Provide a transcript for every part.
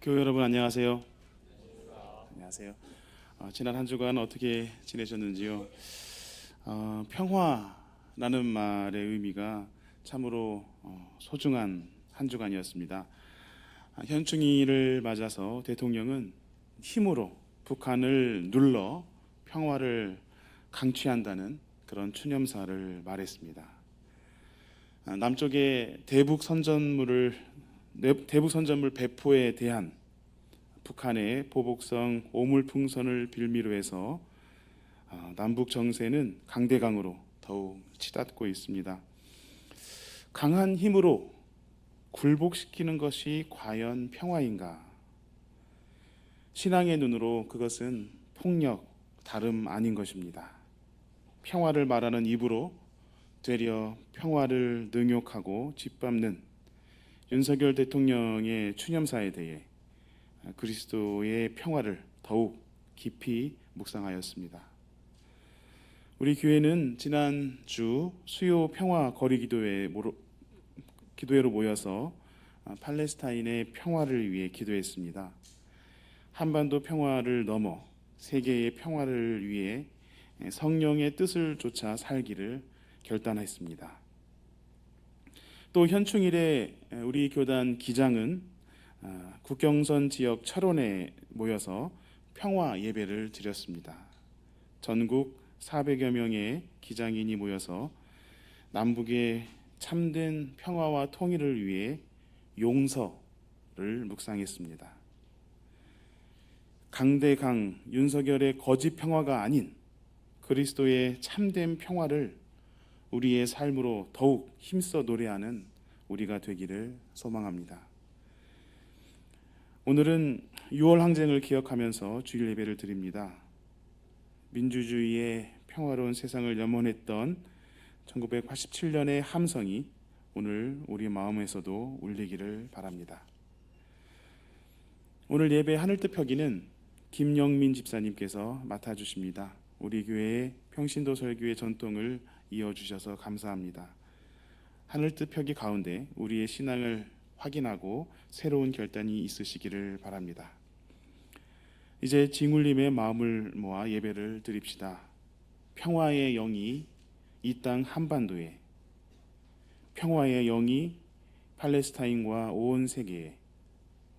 교회 여러분 안녕하세요. 안녕하세요. 지난 한 주간 어떻게 지내셨는지요? 평화라는 말의 의미가 참으로 소중한 한 주간이었습니다. 현충일을 맞아서 대통령은 힘으로 북한을 눌러 평화를 강취한다는 그런 추념사를 말했습니다. 남쪽의 대북 선전물 배포에 대한 북한의 보복성 오물풍선을 빌미로 해서 남북 정세는 강대강으로 더욱 치닫고 있습니다. 강한 힘으로 굴복시키는 것이 과연 평화인가? 신앙의 눈으로 그것은 폭력 다름 아닌 것입니다. 평화를 말하는 입으로 되려 평화를 능욕하고 짓밟는 윤석열 대통령의 추념사에 대해 그리스도의 평화를 더욱 깊이 묵상하였습니다. 우리 교회는 지난주 수요 평화 거리 기도회로 모여서 팔레스타인의 평화를 위해 기도했습니다. 한반도 평화를 넘어 세계의 평화를 위해 성령의 뜻을 좇아 살기를 결단했습니다. 또 현충일에 우리 교단 기장은 국경선 지역 철원에 모여서 평화 예배를 드렸습니다. 전국 400여 명의 기장인이 모여서 남북의 참된 평화와 통일을 위해 용서를 묵상했습니다. 강대강 윤석열의 거짓 평화가 아닌 그리스도의 참된 평화를 우리의 삶으로 더욱 힘써 노래하는 우리가 되기를 소망합니다. 오늘은 6월 항쟁을 기억하면서 주일 예배를 드립니다. 민주주의의 평화로운 세상을 염원했던 1987년의 함성이 오늘 우리 마음에서도 울리기를 바랍니다. 오늘 예배 하늘뜻 펴기는 김영민 집사님께서 맡아주십니다. 우리 교회의 평신도 설교의 전통을 이어주셔서 감사합니다. 하늘뜻 펴기 가운데 우리의 신앙을 확인하고 새로운 결단이 있으시기를 바랍니다. 이제 징울림의 마음을 모아 예배를 드립시다. 평화의 영이 이 땅 한반도에, 평화의 영이 팔레스타인과 온 세계에,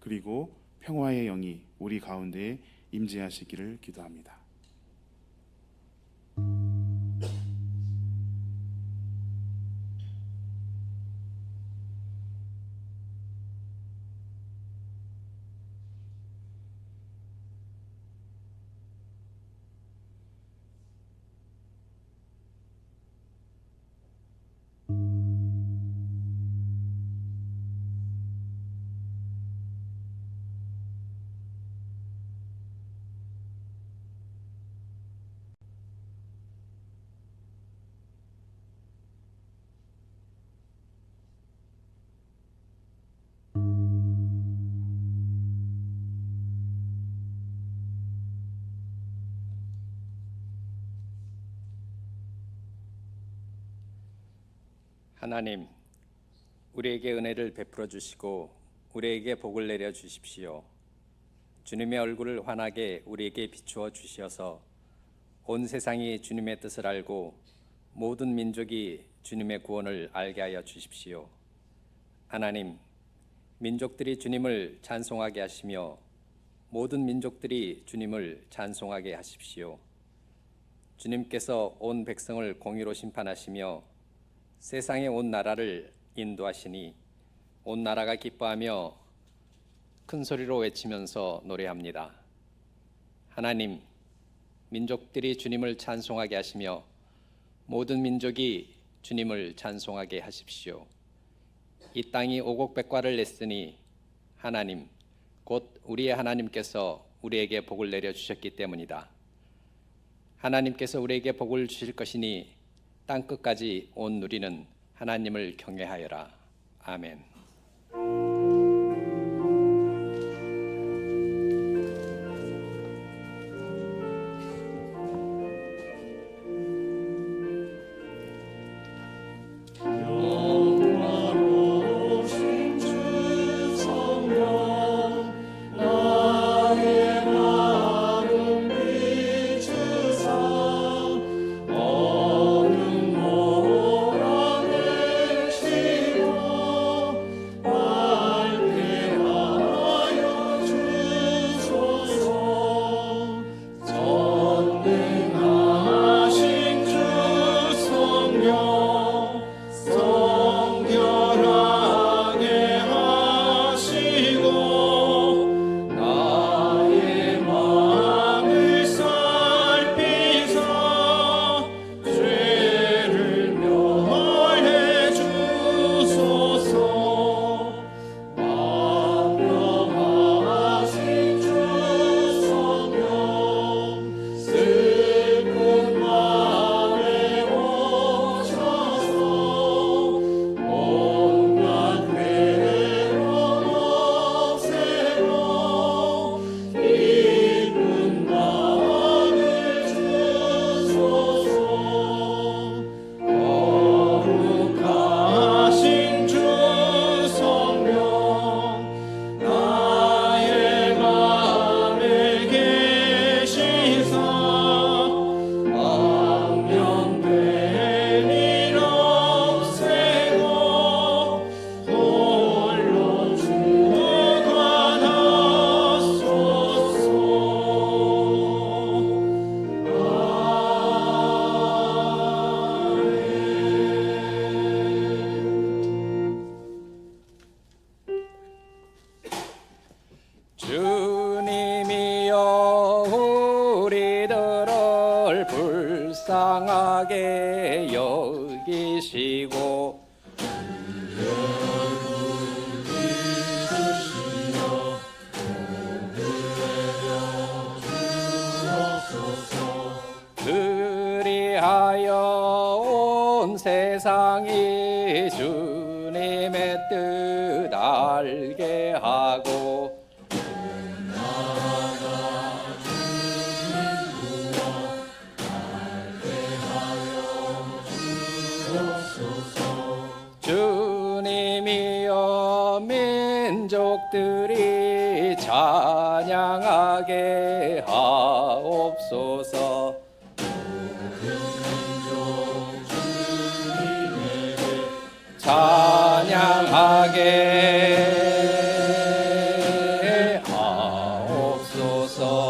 그리고 평화의 영이 우리 가운데 임재하시기를 기도합니다. 하나님, 우리에게 은혜를 베풀어 주시고 우리에게 복을 내려 주십시오. 주님의 얼굴을 환하게 우리에게 비추어 주시어서 온 세상이 주님의 뜻을 알고 모든 민족이 주님의 구원을 알게 하여 주십시오. 하나님, 민족들이 주님을 찬송하게 하시며 모든 민족들이 주님을 찬송하게 하십시오. 주님께서 온 백성을 공의로 심판하시며 세상의 온 나라를 인도하시니 온 나라가 기뻐하며 큰 소리로 외치면서 노래합니다. 하나님, 민족들이 주님을 찬송하게 하시며 모든 민족이 주님을 찬송하게 하십시오. 이 땅이 오곡백과를 냈으니 하나님, 곧 우리의 하나님께서 우리에게 복을 내려주셨기 때문이다. 하나님께서 우리에게 복을 주실 것이니 땅 끝까지 온 누리는 하나님을 경외하여라. 아멘. 영화로우신 주 성령 불쌍하게 여기시고 그리하여 온 세상이 주님의 뜻 알게 하고 주님이여 민족들이 찬양하게 하옵소서. 찬양하게 하옵소서.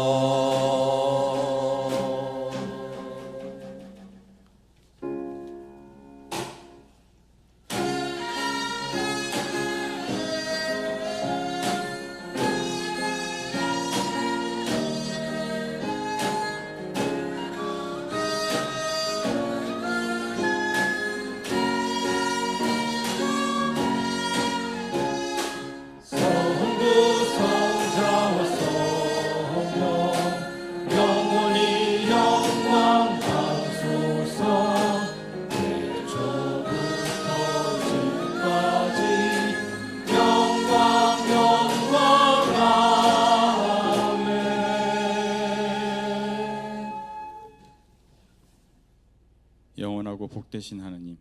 영원하고 복되신 하느님,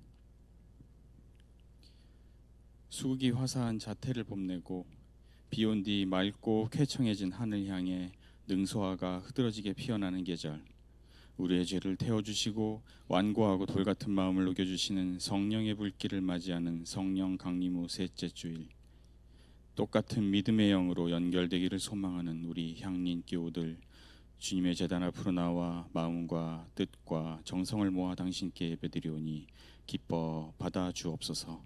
수국이 화사한 자태를 뽐내고 비온 뒤 맑고 쾌청해진 하늘 향해 능소화가 흐드러지게 피어나는 계절, 우리의 죄를 태워주시고 완고하고 돌같은 마음을 녹여주시는 성령의 불길을 맞이하는 성령 강림 후 셋째 주일, 똑같은 믿음의 영으로 연결되기를 소망하는 우리 향린 교우들, 주님의 제단 앞으로 나와 마음과 뜻과 정성을 모아 당신께 예배드리오니 기뻐 받아 주옵소서.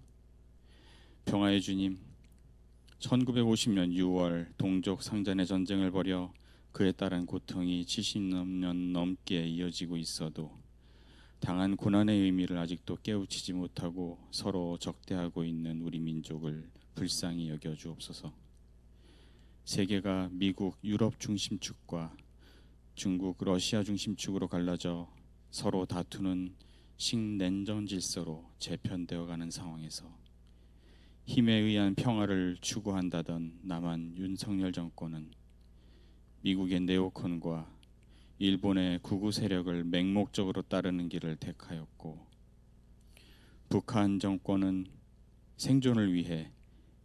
평화의 주님, 1950년 6월 동족 상잔의 전쟁을 벌여 그에 따른 고통이 70년 넘게 이어지고 있어도 당한 고난의 의미를 아직도 깨우치지 못하고 서로 적대하고 있는 우리 민족을 불쌍히 여겨 주옵소서. 세계가 미국, 유럽 중심축과 중국, 러시아 중심축으로 갈라져 서로 다투는 식냉전 질서로 재편되어 가는 상황에서 힘에 의한 평화를 추구한다던 남한 윤석열 정권은 미국의 네오콘과 일본의 극우 세력을 맹목적으로 따르는 길을 택하였고, 북한 정권은 생존을 위해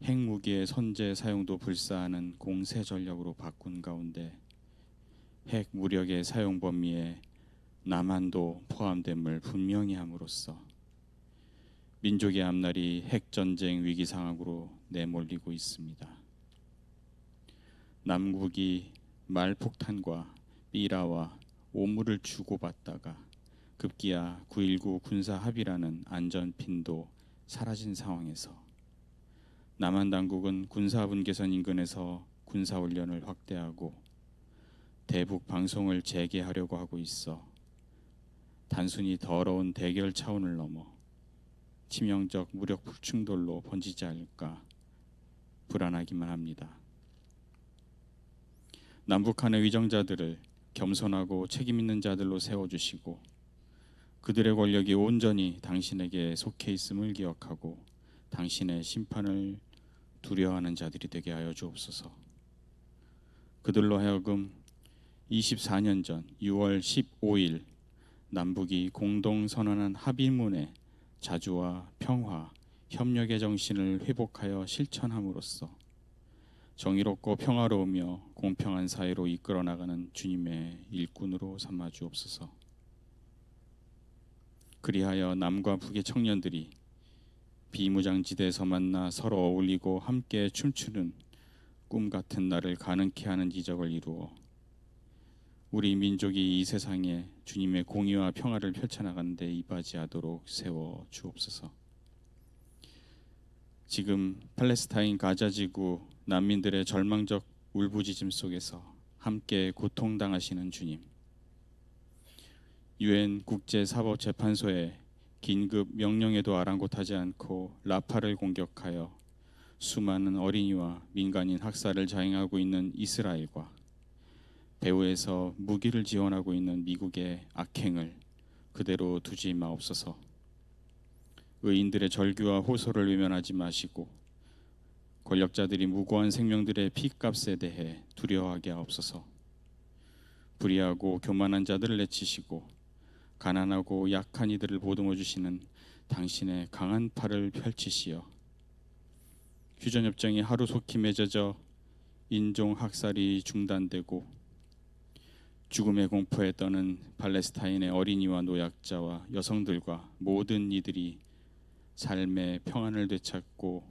핵무기의 선제 사용도 불사하는 공세 전략으로 바꾼 가운데 핵 무력의 사용 범위에 남한도 포함됨을 분명히 함으로써 민족의 앞날이 핵전쟁 위기 상황으로 내몰리고 있습니다. 남국이 말폭탄과 삐라와 오물을 주고받다가 급기야 9.19 군사 합의라는 안전핀도 사라진 상황에서 남한 당국은 군사분계선 인근에서 군사훈련을 확대하고 대북 방송을 재개하려고 하고 있어 단순히 더러운 대결 차원을 넘어 치명적 무력 충돌로 번지지 않을까 불안하기만 합니다. 남북한의 위정자들을 겸손하고 책임 있는 자들로 세워주시고 그들의 권력이 온전히 당신에게 속해 있음을 기억하고 당신의 심판을 두려워하는 자들이 되게 하여 주옵소서. 그들로 하여금 24년 전 6월 15일 남북이 공동 선언한 합의문의 자주와 평화, 협력의 정신을 회복하여 실천함으로써 정의롭고 평화로우며 공평한 사회로 이끌어 나가는 주님의 일꾼으로 삼아 주옵소서. 그리하여 남과 북의 청년들이 비무장지대에서 만나 서로 어울리고 함께 춤추는 꿈 같은 날을 가능케 하는 기적을 이루어 우리 민족이 이 세상에 주님의 공의와 평화를 펼쳐나가는 데 이바지하도록 세워 주옵소서. 지금 팔레스타인 가자지구 난민들의 절망적 울부짖음 속에서 함께 고통당하시는 주님, 유엔 국제사법재판소의 긴급 명령에도 아랑곳하지 않고 라파를 공격하여 수많은 어린이와 민간인 학살을 자행하고 있는 이스라엘과 배후에서 무기를 지원하고 있는 미국의 악행을 그대로 두지 마옵소서. 의인들의 절규와 호소를 외면하지 마시고 권력자들이 무고한 생명들의 피값에 대해 두려워하게 하옵소서. 불의하고 교만한 자들을 내치시고 가난하고 약한 이들을 보듬어 주시는 당신의 강한 팔을 펼치시어 휴전협정이 하루속히 맺어져 인종 학살이 중단되고 죽음의 공포에 떠는 팔레스타인의 어린이와 노약자와 여성들과 모든 이들이 삶의 평안을 되찾고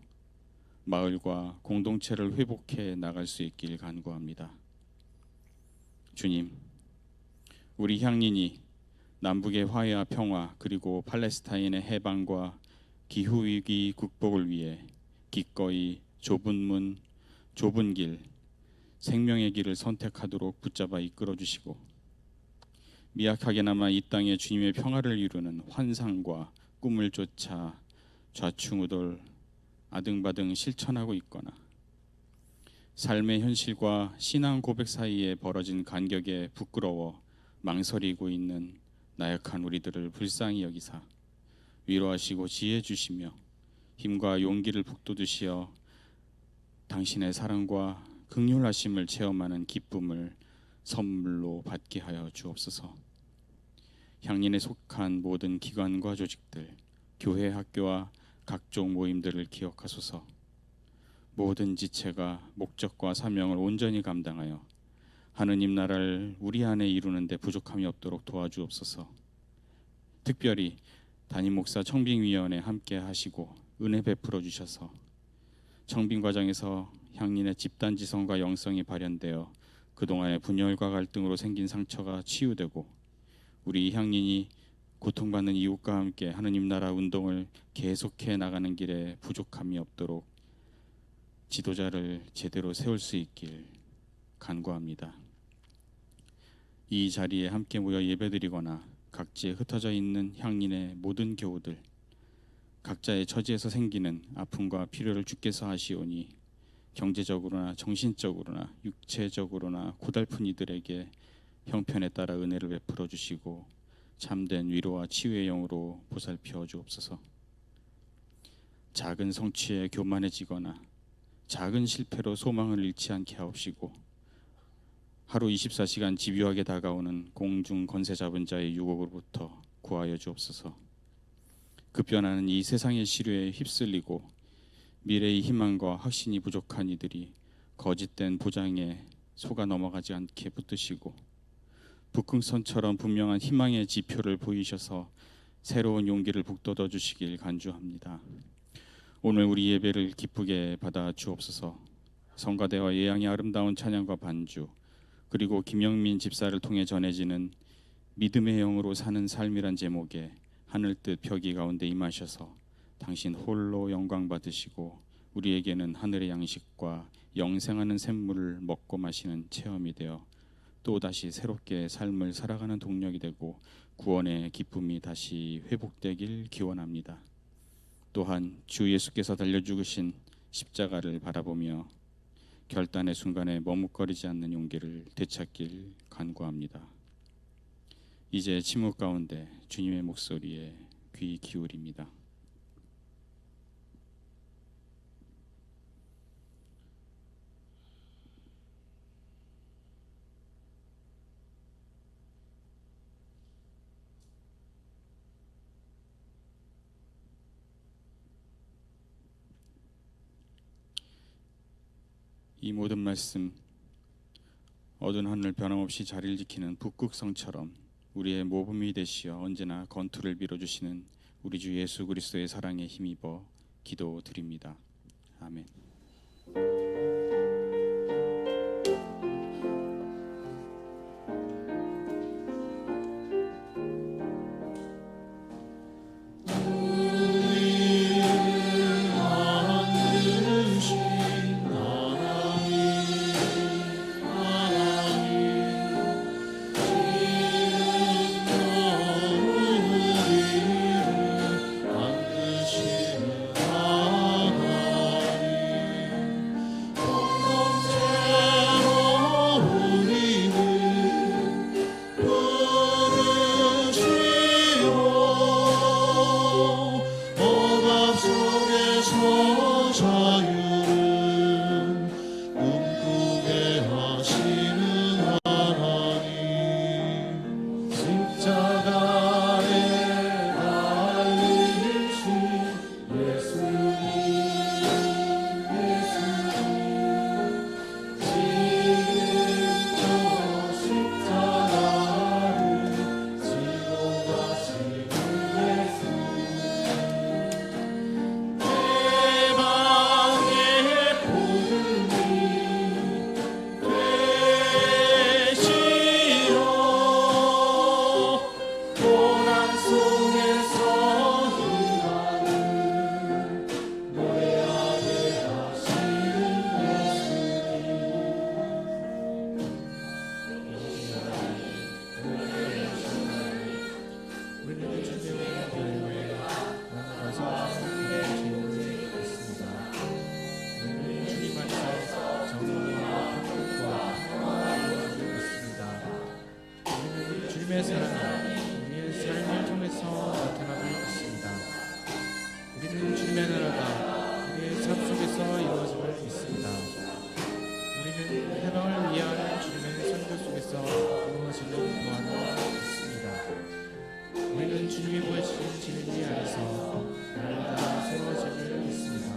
마을과 공동체를 회복해 나갈 수 있길 간구합니다. 주님, 우리 향린이 남북의 화해와 평화 그리고 팔레스타인의 해방과 기후위기 극복을 위해 기꺼이 좁은 문, 좁은 길, 생명의 길을 선택하도록 붙잡아 이끌어 주시고 미약하게나마 이 땅에 주님의 평화를 이루는 환상과 꿈을 쫓아 좌충우돌 아등바등 실천하고 있거나 삶의 현실과 신앙 고백 사이에 벌어진 간격에 부끄러워 망설이고 있는 나약한 우리들을 불쌍히 여기사 위로하시고 지혜 주시며 힘과 용기를 북돋으시어 당신의 사랑과 긍휼하심을 체험하는 기쁨을 선물로 받게 하여 주옵소서. 향린에 속한 모든 기관과 조직들, 교회, 학교와 각종 모임들을 기억하소서. 모든 지체가 목적과 사명을 온전히 감당하여 하느님 나라를 우리 안에 이루는 데 부족함이 없도록 도와주옵소서. 특별히 담임 목사 청빙위원회 함께 하시고 은혜 베풀어 주셔서 청빙 과정에서 향린의 집단지성과 영성이 발현되어 그동안의 분열과 갈등으로 생긴 상처가 치유되고 우리 향린이 고통받는 이웃과 함께 하느님 나라 운동을 계속해 나가는 길에 부족함이 없도록 지도자를 제대로 세울 수 있길 간구합니다. 이 자리에 함께 모여 예배드리거나 각지에 흩어져 있는 향린의 모든 교우들, 각자의 처지에서 생기는 아픔과 필요를 주께서 아시오니 경제적으로나 정신적으로나 육체적으로나 고달픈 이들에게 형편에 따라 은혜를 베풀어 주시고 참된 위로와 치유의 영으로 보살펴 주옵소서. 작은 성취에 교만해지거나 작은 실패로 소망을 잃지 않게 하옵시고 하루 24시간 집요하게 다가오는 공중 권세 잡은 자의 유혹으로부터 구하여 주옵소서. 급변하는 이 세상의 시류에 휩쓸리고 미래의 희망과 확신이 부족한 이들이 거짓된 보장에 속아 넘어가지 않게 붙드시고 북극선처럼 분명한 희망의 지표를 보이셔서 새로운 용기를 북돋워 주시길 간주합니다. 오늘 우리 예배를 기쁘게 받아 주옵소서. 성가대와 예양의 아름다운 찬양과 반주 그리고 김영민 집사를 통해 전해지는 믿음의 영으로 사는 삶이란 제목에 하늘뜻 벽이 가운데 임하셔서 당신 홀로 영광 받으시고 우리에게는 하늘의 양식과 영생하는 샘물을 먹고 마시는 체험이 되어 또다시 새롭게 삶을 살아가는 동력이 되고 구원의 기쁨이 다시 회복되길 기원합니다. 또한 주 예수께서 달려 죽으신 십자가를 바라보며 결단의 순간에 머뭇거리지 않는 용기를 되찾길 간구합니다. 이제 침묵 가운데 주님의 목소리에 귀 기울입니다. 이 모든 말씀 어두운 하늘 변함없이 자리를 지키는 북극성처럼 우리의 모범이 되시어 언제나 건투를 빌어주시는 우리 주 예수 그리스도의 사랑에 힘입어 기도드립니다. 아멘. 주님의 사랑이 우리의 삶을 통해서 나타나고 있습니다. 우리는 주님의 나라가 우리의 삶 속에서 이루어짐을 믿습니다. 우리는 해방을 위한 주님의 선교 속에서 이루어지는 보안을 믿습니다. 우리는 주님이 보여주신 진리 안에서 날마다 새로워짐을 믿습니다.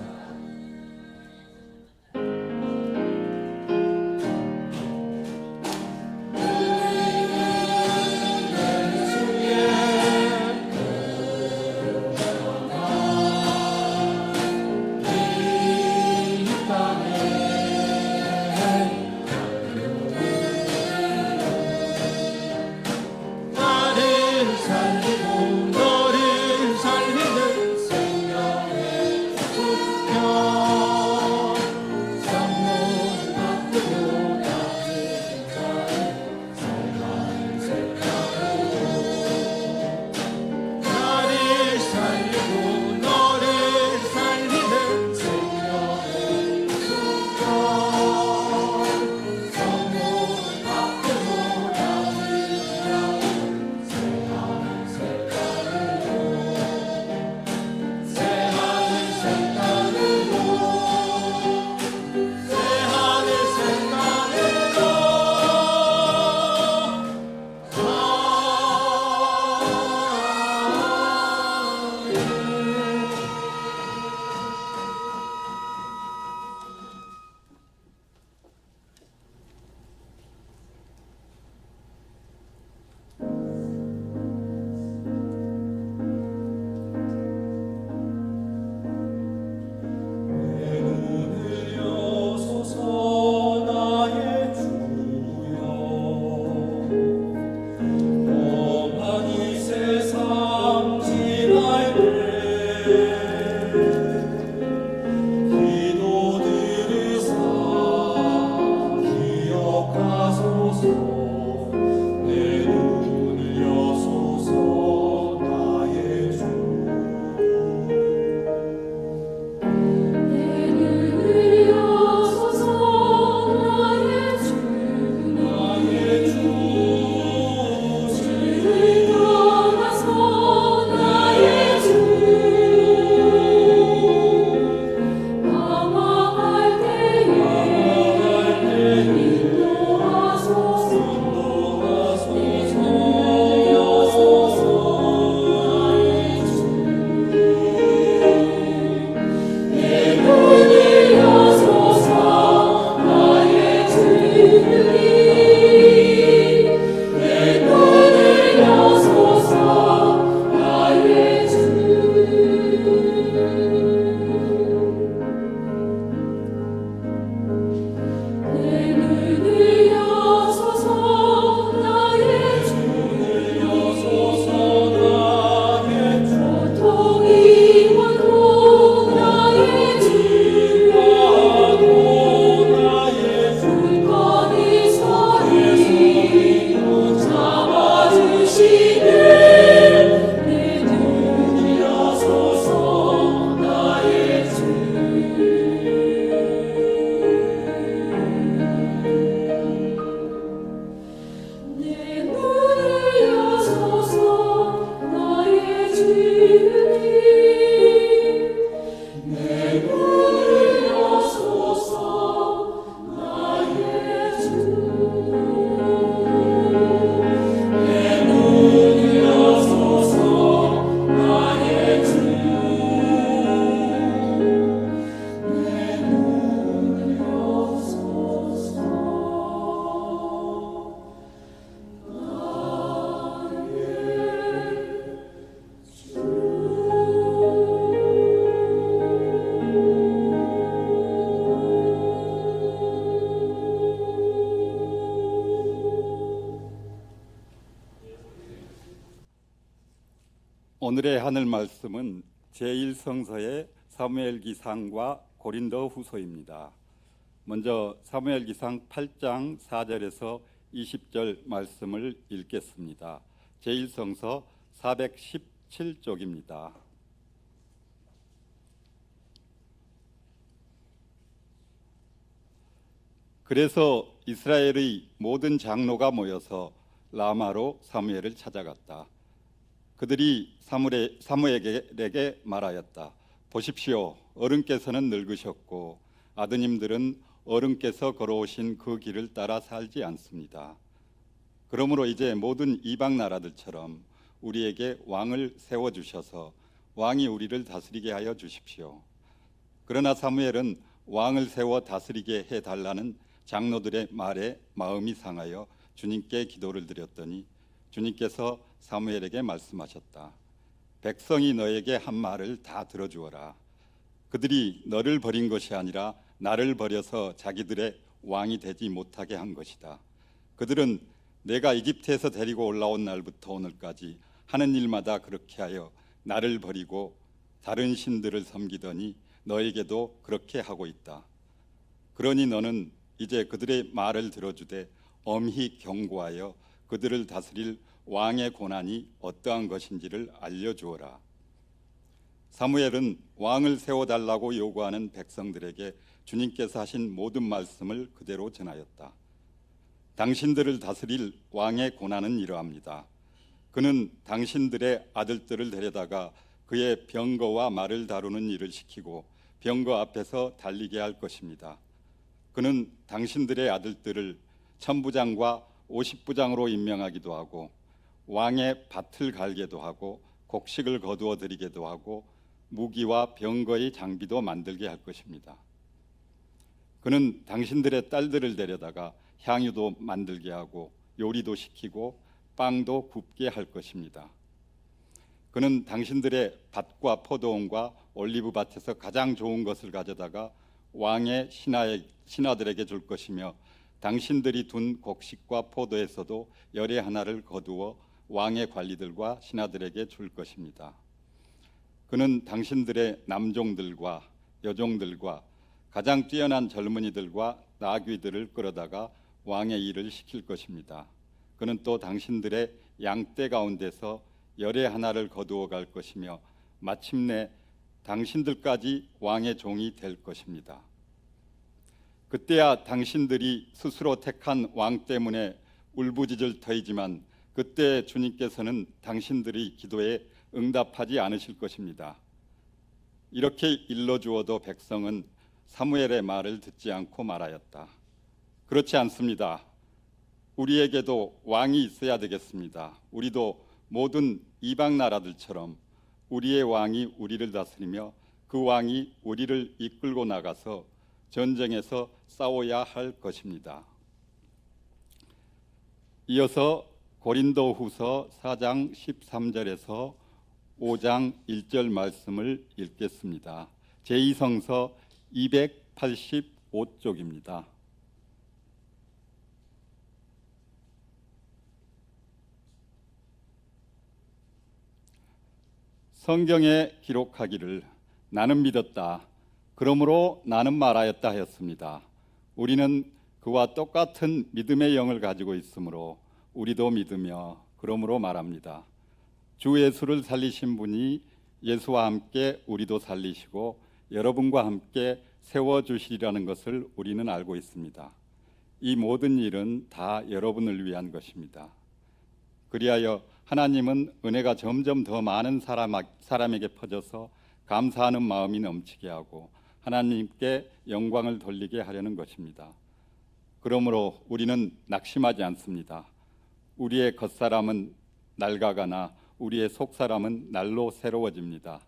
오늘의 하늘 말씀은 제1성서의 사무엘기상과 고린도후서입니다. 먼저 사무엘기상 8장 4절에서 20절 말씀을 읽겠습니다. 제1성서 417쪽입니다. 그래서 이스라엘의 모든 장로가 모여서 라마로 사무엘을 찾아갔다. 그들이 사무엘에게 말하였다. 보십시오. 어른께서는 늙으셨고 아드님들은 어른께서 걸어오신 그 길을 따라 살지 않습니다. 그러므로 이제 모든 이방 나라들처럼 우리에게 왕을 세워주셔서 왕이 우리를 다스리게 하여 주십시오. 그러나 사무엘은 왕을 세워 다스리게 해달라는 장로들의 말에 마음이 상하여 주님께 기도를 드렸더니 주님께서 사무엘에게 말씀하셨다. 백성이 너에게 한 말을 다 들어주어라. 그들이 너를 버린 것이 아니라 나를 버려서 자기들의 왕이 되지 못하게 한 것이다. 그들은 내가 이집트에서 데리고 올라온 날부터 오늘까지 하는 일마다 그렇게 하여 나를 버리고 다른 신들을 섬기더니 너에게도 그렇게 하고 있다. 그러니 너는 이제 그들의 말을 들어주되 엄히 경고하여 그들을 다스릴 왕의 고난이 어떠한 것인지를 알려주어라. 사무엘은 왕을 세워달라고 요구하는 백성들에게 주님께서 하신 모든 말씀을 그대로 전하였다. 당신들을 다스릴 왕의 고난은 이러합니다. 그는 당신들의 아들들을 데려다가 그의 병거와 말을 다루는 일을 시키고 병거 앞에서 달리게 할 것입니다. 그는 당신들의 아들들을 천부장과 50부장으로 임명하기도 하고 왕의 밭을 갈게도 하고 곡식을 거두어 드리게도 하고 무기와 병거의 장비도 만들게 할 것입니다. 그는 당신들의 딸들을 데려다가 향유도 만들게 하고 요리도 시키고 빵도 굽게 할 것입니다. 그는 당신들의 밭과 포도원과 올리브 밭에서 가장 좋은 것을 가져다가 왕의 신하들에게 줄 것이며 당신들이 둔 곡식과 포도에서도 열의 하나를 거두어 왕의 관리들과 신하들에게 줄 것입니다. 그는 당신들의 남종들과 여종들과 가장 뛰어난 젊은이들과 나귀들을 끌어다가 왕의 일을 시킬 것입니다. 그는 또 당신들의 양떼 가운데서 열의 하나를 거두어 갈 것이며 마침내 당신들까지 왕의 종이 될 것입니다. 그때야 당신들이 스스로 택한 왕 때문에 울부짖을 터이지만 그때 주님께서는 당신들의 기도에 응답하지 않으실 것입니다. 이렇게 일러주어도 백성은 사무엘의 말을 듣지 않고 말하였다. 그렇지 않습니다. 우리에게도 왕이 있어야 되겠습니다. 우리도 모든 이방 나라들처럼 우리의 왕이 우리를 다스리며 그 왕이 우리를 이끌고 나가서 전쟁에서 싸워야 할 것입니다. 이어서 고린도후서 4장 13절에서 5장 1절 말씀을 읽겠습니다. 제2성서 285쪽입니다. 성경에 기록하기를 나는 믿었다. 그러므로 나는 말하였다 하였습니다. 우리는 그와 똑같은 믿음의 영을 가지고 있으므로 우리도 믿으며 그러므로 말합니다. 주 예수를 살리신 분이 예수와 함께 우리도 살리시고 여러분과 함께 세워주시리라는 것을 우리는 알고 있습니다. 이 모든 일은 다 여러분을 위한 것입니다. 그리하여 하나님은 은혜가 점점 더 많은 사람에게 퍼져서 감사하는 마음이 넘치게 하고 하나님께 영광을 돌리게 하려는 것입니다. 그러므로 우리는 낙심하지 않습니다. 우리의 겉사람은 낡아가나 우리의 속사람은 날로 새로워집니다.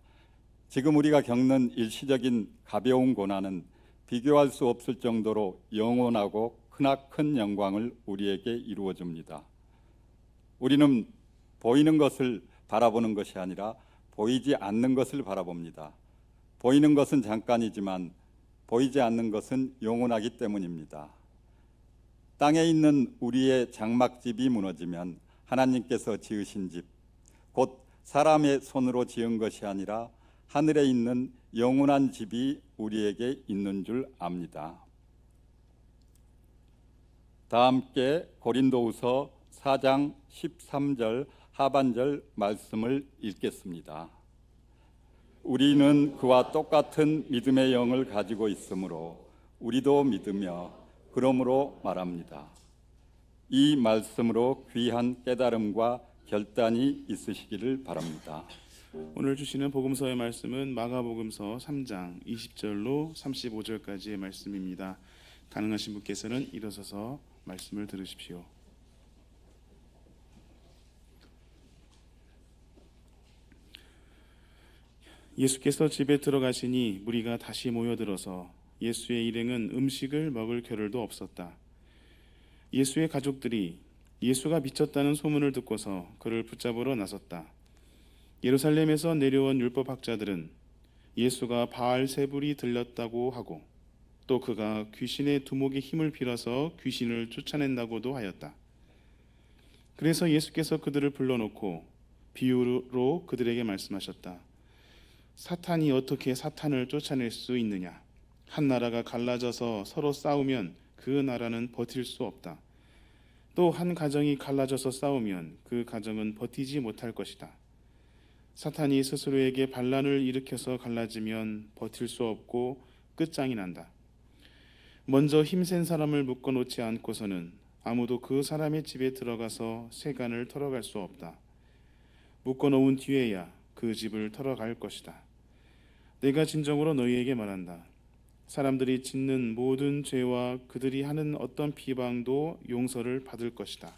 지금 우리가 겪는 일시적인 가벼운 고난은 비교할 수 없을 정도로 영원하고 크나큰 영광을 우리에게 이루어 줍니다. 우리는 보이는 것을 바라보는 것이 아니라 보이지 않는 것을 바라봅니다. 보이는 것은 잠깐이지만 보이지 않는 것은 영원하기 때문입니다. 땅에 있는 우리의 장막집이 무너지면 하나님께서 지으신 집, 곧 사람의 손으로 지은 것이 아니라 하늘에 있는 영원한 집이 우리에게 있는 줄 압니다. 다 함께 고린도후서 4장 13절 하반절 말씀을 읽겠습니다. 우리는 그와 똑같은 믿음의 영을 가지고 있으므로 우리도 믿으며 그러므로 말합니다. 이 말씀으로 귀한 깨달음과 결단이 있으시기를 바랍니다. 오늘 주시는 복음서의 말씀은 마가복음서 3장 20절로 35절까지의 말씀입니다. 가능하신 분께서는 일어서서 말씀을 들으십시오. 예수께서 집에 들어가시니 무리가 다시 모여들어서 예수의 일행은 음식을 먹을 겨를도 없었다. 예수의 가족들이 예수가 미쳤다는 소문을 듣고서 그를 붙잡으러 나섰다. 예루살렘에서 내려온 율법학자들은 예수가 바알세불이 들렸다고 하고 또 그가 귀신의 두목의 힘을 빌어서 귀신을 쫓아낸다고도 하였다. 그래서 예수께서 그들을 불러놓고 비유로 그들에게 말씀하셨다. 사탄이 어떻게 사탄을 쫓아낼 수 있느냐? 한 나라가 갈라져서 서로 싸우면 그 나라는 버틸 수 없다. 또 한 가정이 갈라져서 싸우면 그 가정은 버티지 못할 것이다. 사탄이 스스로에게 반란을 일으켜서 갈라지면 버틸 수 없고 끝장이 난다. 먼저 힘센 사람을 묶어놓지 않고서는 아무도 그 사람의 집에 들어가서 세간을 털어갈 수 없다. 묶어놓은 뒤에야 그 집을 털어갈 것이다. 내가 진정으로 너희에게 말한다. 사람들이 짓는 모든 죄와 그들이 하는 어떤 비방도 용서를 받을 것이다.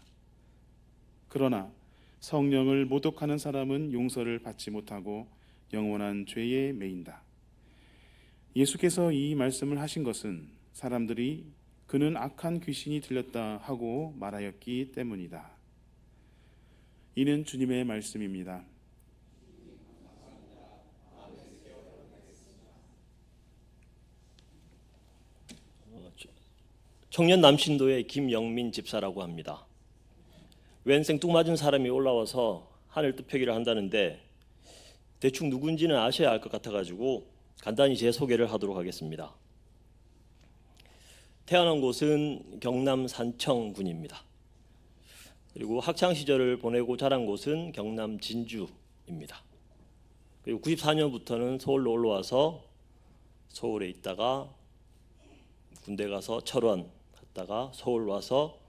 그러나 성령을 모독하는 사람은 용서를 받지 못하고 영원한 죄에 매인다. 예수께서 이 말씀을 하신 것은 사람들이 그는 악한 귀신이 들렸다 하고 말하였기 때문이다. 이는 주님의 말씀입니다. 청년 남신도의 김영민 집사라고 합니다. 웬 생뚱맞은 사람이 올라와서 하늘 뜻표기를 한다는데 대충 누군지는 아셔야 할 것 같아가지고 간단히 제 소개를 하도록 하겠습니다. 태어난 곳은 경남 산청군입니다. 그리고 학창 시절을 보내고 자란 곳은 경남 진주입니다. 그리고 94년부터는 서울로 올라와서 서울에 있다가 군대 가서 철원 갔다가 서울 와서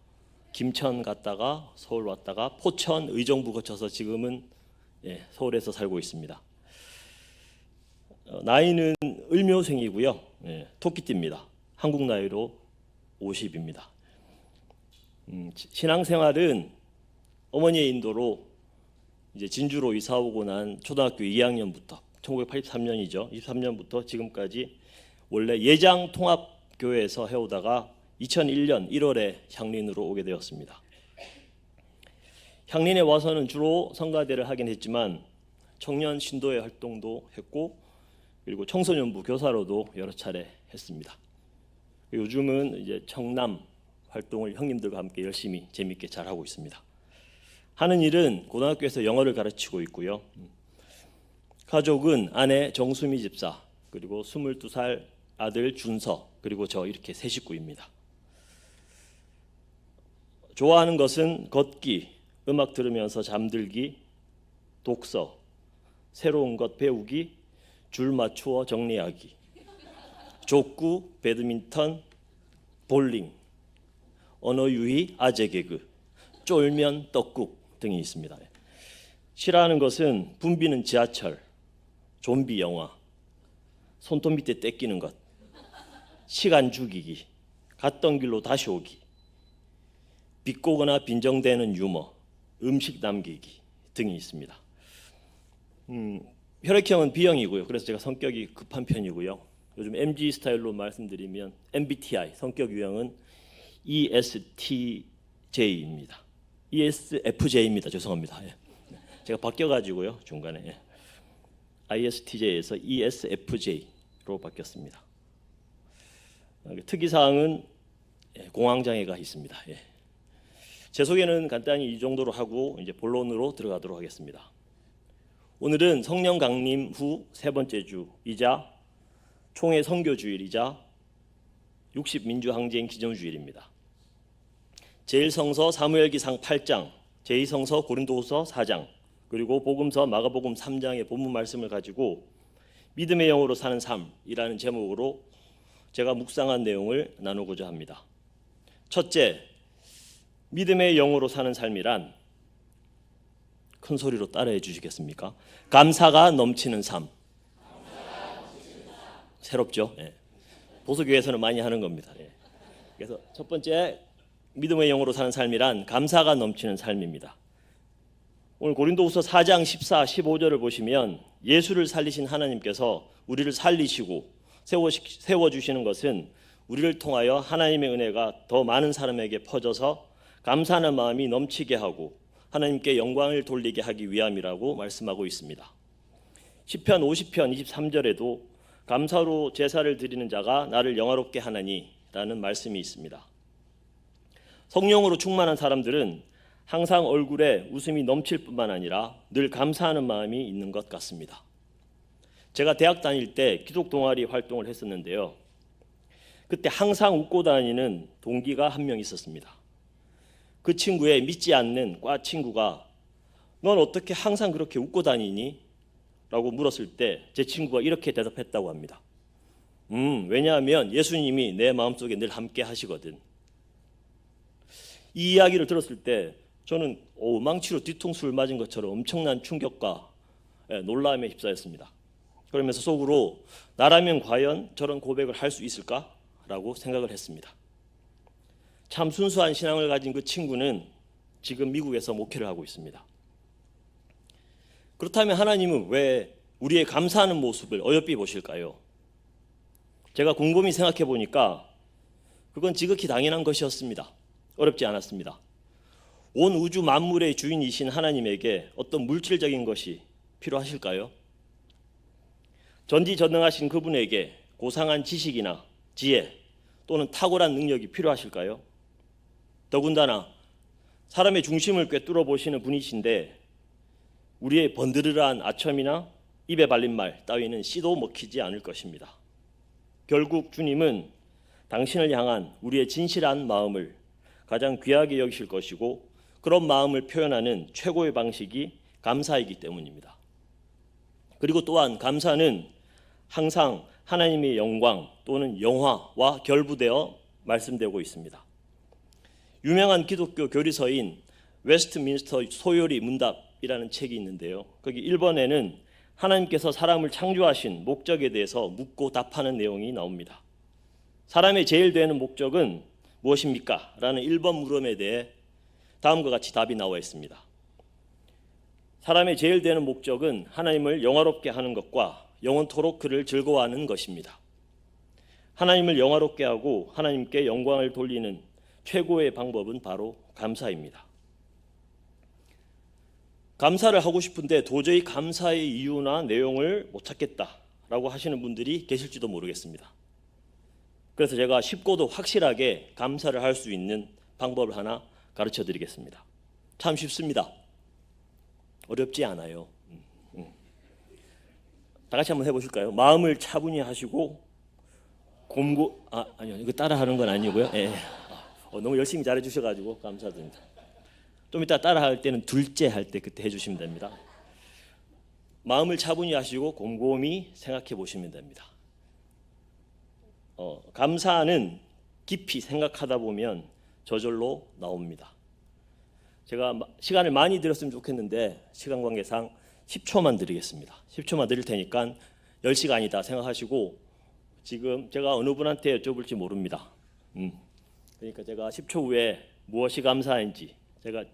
김천 갔다가 서울 왔다가 포천 의정부 거쳐서 지금은 서울에서 살고 있습니다. 나이는 을묘생이고요. 토끼띠입니다. 한국 나이로 50입니다. 신앙생활은 어머니의 인도로 이제 진주로 이사 오고 난 초등학교 2학년부터 1983년이죠. 23년부터 지금까지 원래 예장 통합교회에서 해오다가 2001년 1월에 향린으로 오게 되었습니다. 향린에 와서는 주로 성가대를 하긴 했지만 청년 신도의 활동도 했고 그리고 청소년부 교사로도 여러 차례 했습니다. 요즘은 이제 청남 활동을 형님들과 함께 열심히 재밌게 잘 하고 있습니다. 하는 일은 고등학교에서 영어를 가르치고 있고요. 가족은 아내 정수미 집사 그리고 22살 아들 준서 그리고 저 이렇게 세 식구입니다. 좋아하는 것은 걷기, 음악 들으면서 잠들기, 독서, 새로운 것 배우기, 줄 맞추어 정리하기, 족구, 배드민턴, 볼링, 언어 유희, 아재 개그, 쫄면, 떡국 등이 있습니다. 싫어하는 것은 붐비는 지하철, 좀비 영화, 손톱 밑에 떼끼는 것, 시간 죽이기, 갔던 길로 다시 오기, 비꼬거나 빈정대는 유머, 음식 남기기 등이 있습니다. 혈액형은 B형이고요. 그래서 제가 성격이 급한 편이고요. 요즘 MG 스타일로 말씀드리면 MBTI 성격 유형은 ESTJ입니다. ESFJ입니다. 죄송합니다. 제가 바뀌어가지고요 중간에 ISTJ에서 ESFJ로 바뀌었습니다. 특이사항은 공황장애가 있습니다. 제 소개는 간단히 이 정도로 하고 이제 본론으로 들어가도록 하겠습니다. 오늘은 성령 강림 후 세 번째 주이자 총회 선교주일이자 60민주항쟁 기념주일입니다. 제1성서 사무엘기상 8장 제2성서 고린도후서 4장 그리고 복음서 마가복음 3장의 본문 말씀을 가지고 믿음의 영으로 사는 삶이라는 제목으로 제가 묵상한 내용을 나누고자 합니다. 첫째, 믿음의 영으로 사는 삶이란 큰 소리로 따라해 주시겠습니까? 감사가 넘치는 삶. 새롭죠? 예. 보수교회에서는 많이 하는 겁니다. 예. 그래서 첫 번째, 믿음의 영으로 사는 삶이란 감사가 넘치는 삶입니다. 오늘 고린도후서 4장 14, 15절을 보시면 예수를 살리신 하나님께서 우리를 살리시고 세워주시는 것은 우리를 통하여 하나님의 은혜가 더 많은 사람에게 퍼져서 감사하는 마음이 넘치게 하고 하나님께 영광을 돌리게 하기 위함이라고 말씀하고 있습니다. 시편 50편 23절에도 감사로 제사를 드리는 자가 나를 영화롭게 하나니 라는 말씀이 있습니다. 성령으로 충만한 사람들은 항상 얼굴에 웃음이 넘칠 뿐만 아니라 늘 감사하는 마음이 있는 것 같습니다. 제가 대학 다닐 때 기독 동아리 활동을 했었는데요. 그때 항상 웃고 다니는 동기가 한 명 있었습니다. 그 친구의 믿지 않는 과 친구가 넌 어떻게 항상 그렇게 웃고 다니니? 라고 물었을 때 제 친구가 이렇게 대답했다고 합니다. 왜냐하면 예수님이 내 마음속에 늘 함께 하시거든. 이 이야기를 들었을 때 저는 망치로 뒤통수를 맞은 것처럼 엄청난 충격과 놀라움에 휩싸였습니다. 그러면서 속으로 나라면 과연 저런 고백을 할 수 있을까라고 생각을 했습니다. 참 순수한 신앙을 가진 그 친구는 지금 미국에서 목회를 하고 있습니다. 그렇다면 하나님은 왜 우리의 감사하는 모습을 어여삐 보실까요? 제가 곰곰이 생각해 보니까 그건 지극히 당연한 것이었습니다. 어렵지 않았습니다. 온 우주 만물의 주인이신 하나님에게 어떤 물질적인 것이 필요하실까요? 전지전능하신 그분에게 고상한 지식이나 지혜 또는 탁월한 능력이 필요하실까요? 더군다나 사람의 중심을 꿰뚫어 보시는 분이신데 우리의 번드르르한 아첨이나 입에 발린 말 따위는 씨도 먹히지 않을 것입니다. 결국 주님은 당신을 향한 우리의 진실한 마음을 가장 귀하게 여기실 것이고 그런 마음을 표현하는 최고의 방식이 감사이기 때문입니다. 그리고 또한 감사는 항상 하나님의 영광 또는 영화와 결부되어 말씀되고 있습니다. 유명한 기독교 교리서인 웨스트민스터 소요리 문답이라는 책이 있는데요. 거기 1번에는 하나님께서 사람을 창조하신 목적에 대해서 묻고 답하는 내용이 나옵니다. 사람의 제일 되는 목적은 무엇입니까? 라는 1번 물음에 대해 다음과 같이 답이 나와 있습니다. 사람의 제일 되는 목적은 하나님을 영화롭게 하는 것과 영원토록 그를 즐거워하는 것입니다. 하나님을 영화롭게 하고 하나님께 영광을 돌리는 최고의 방법은 바로 감사입니다. 감사를 하고 싶은데 도저히 감사의 이유나 내용을 못 찾겠다라고 하시는 분들이 계실지도 모르겠습니다. 그래서 제가 쉽고도 확실하게 감사를 할 수 있는 방법을 하나 가르쳐 드리겠습니다. 참 쉽습니다. 어렵지 않아요. 다 같이 한번 해보실까요? 마음을 차분히 하시고 아니요, 이거 따라하는 건 아니고요. 예. 너무 열심히 잘해주셔가지고 감사드립니다. 좀 이따 따라할 때는 둘째 할 때 그때 해주시면 됩니다. 마음을 차분히 하시고 곰곰이 생각해 보시면 됩니다. 감사는 깊이 생각하다 보면 저절로 나옵니다. 제가 시간을 많이 드렸으면 좋겠는데 시간 관계상 10초만 드리겠습니다. 10초만 드릴 테니까 10시간이다 생각하시고 지금 제가 어느 분한테 여쭤볼지 모릅니다. 그러니까 제가 10초 후에 무엇이 감사한지 제가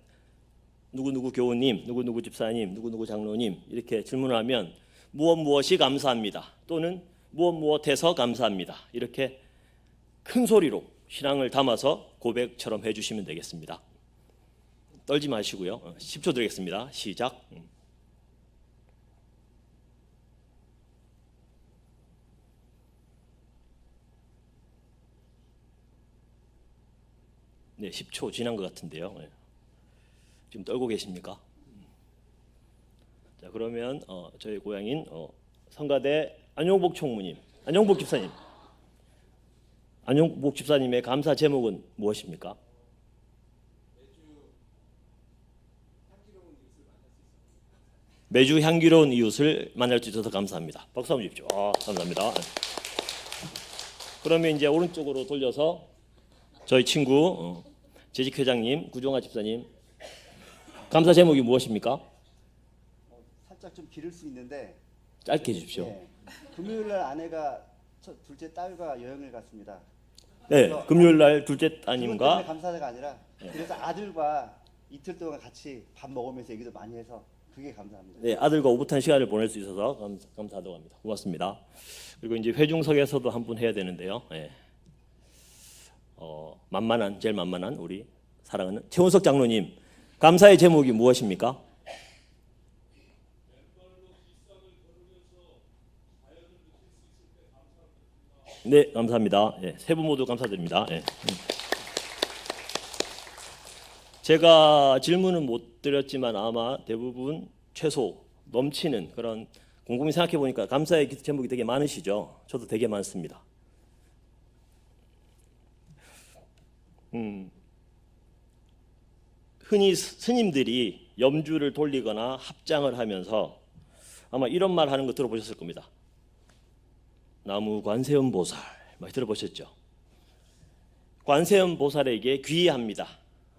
누구누구 교우님, 누구누구 집사님, 누구누구 장로님 이렇게 질문하면 무엇이 감사합니다. 또는 무엇해서 감사합니다. 이렇게 큰 소리로 신앙을 담아서 고백처럼 해주시면 되겠습니다. 떨지 마시고요. 10초 드리겠습니다. 시작. 네, 10초 지난 것 같은데요. 지금 떨고 계십니까? 자, 그러면 저희 고향인 성가대 안용복 총무님, 안용복 집사님, 안용복 집사님의 감사 제목은 무엇입니까? 매주 향기로운 이웃을 만날 수 있어서 감사합니다. 박수 한번 주십시오. 감사합니다. 그러면 이제 오른쪽으로 돌려서 저희 친구 재직 회장님, 구종아 집사님, 감사 제목이 무엇입니까? 살짝 좀 기를 수 있는데 짧게 해주십시오. 예, 금요일 날 아내가 둘째 딸과 여행을 갔습니다. 네, 그래서 금요일 날 둘째 그것 때문에 따님과 감사가 아니라 그래서 아들과 이틀 동안 같이 밥 먹으면서 얘기도 많이 해서 그게 감사합니다. 네, 아들과 오붓한 시간을 보낼 수 있어서 감사하다고 합니다. 고맙습니다. 그리고 이제 회중석에서도 한 분 해야 되는데요. 예. 제일 만만한 우리 사랑하는 최원석 장로님, 감사의 제목이 무엇입니까? 네, 감사합니다. 예, 세 분 모두 감사드립니다. 예. 제가 질문은 못 드렸지만 아마 대부분 최소 넘치는 그런 곰곰이 생각해 보니까 감사의 제목이 되게 많으시죠. 저도 되게 많습니다. 흔히 스님들이 염주를 돌리거나 합장을 하면서 아마 이런 말 하는 거 들어보셨을 겁니다. 나무 관세음 보살 많이 들어보셨죠? 관세음 보살에게 귀의합니다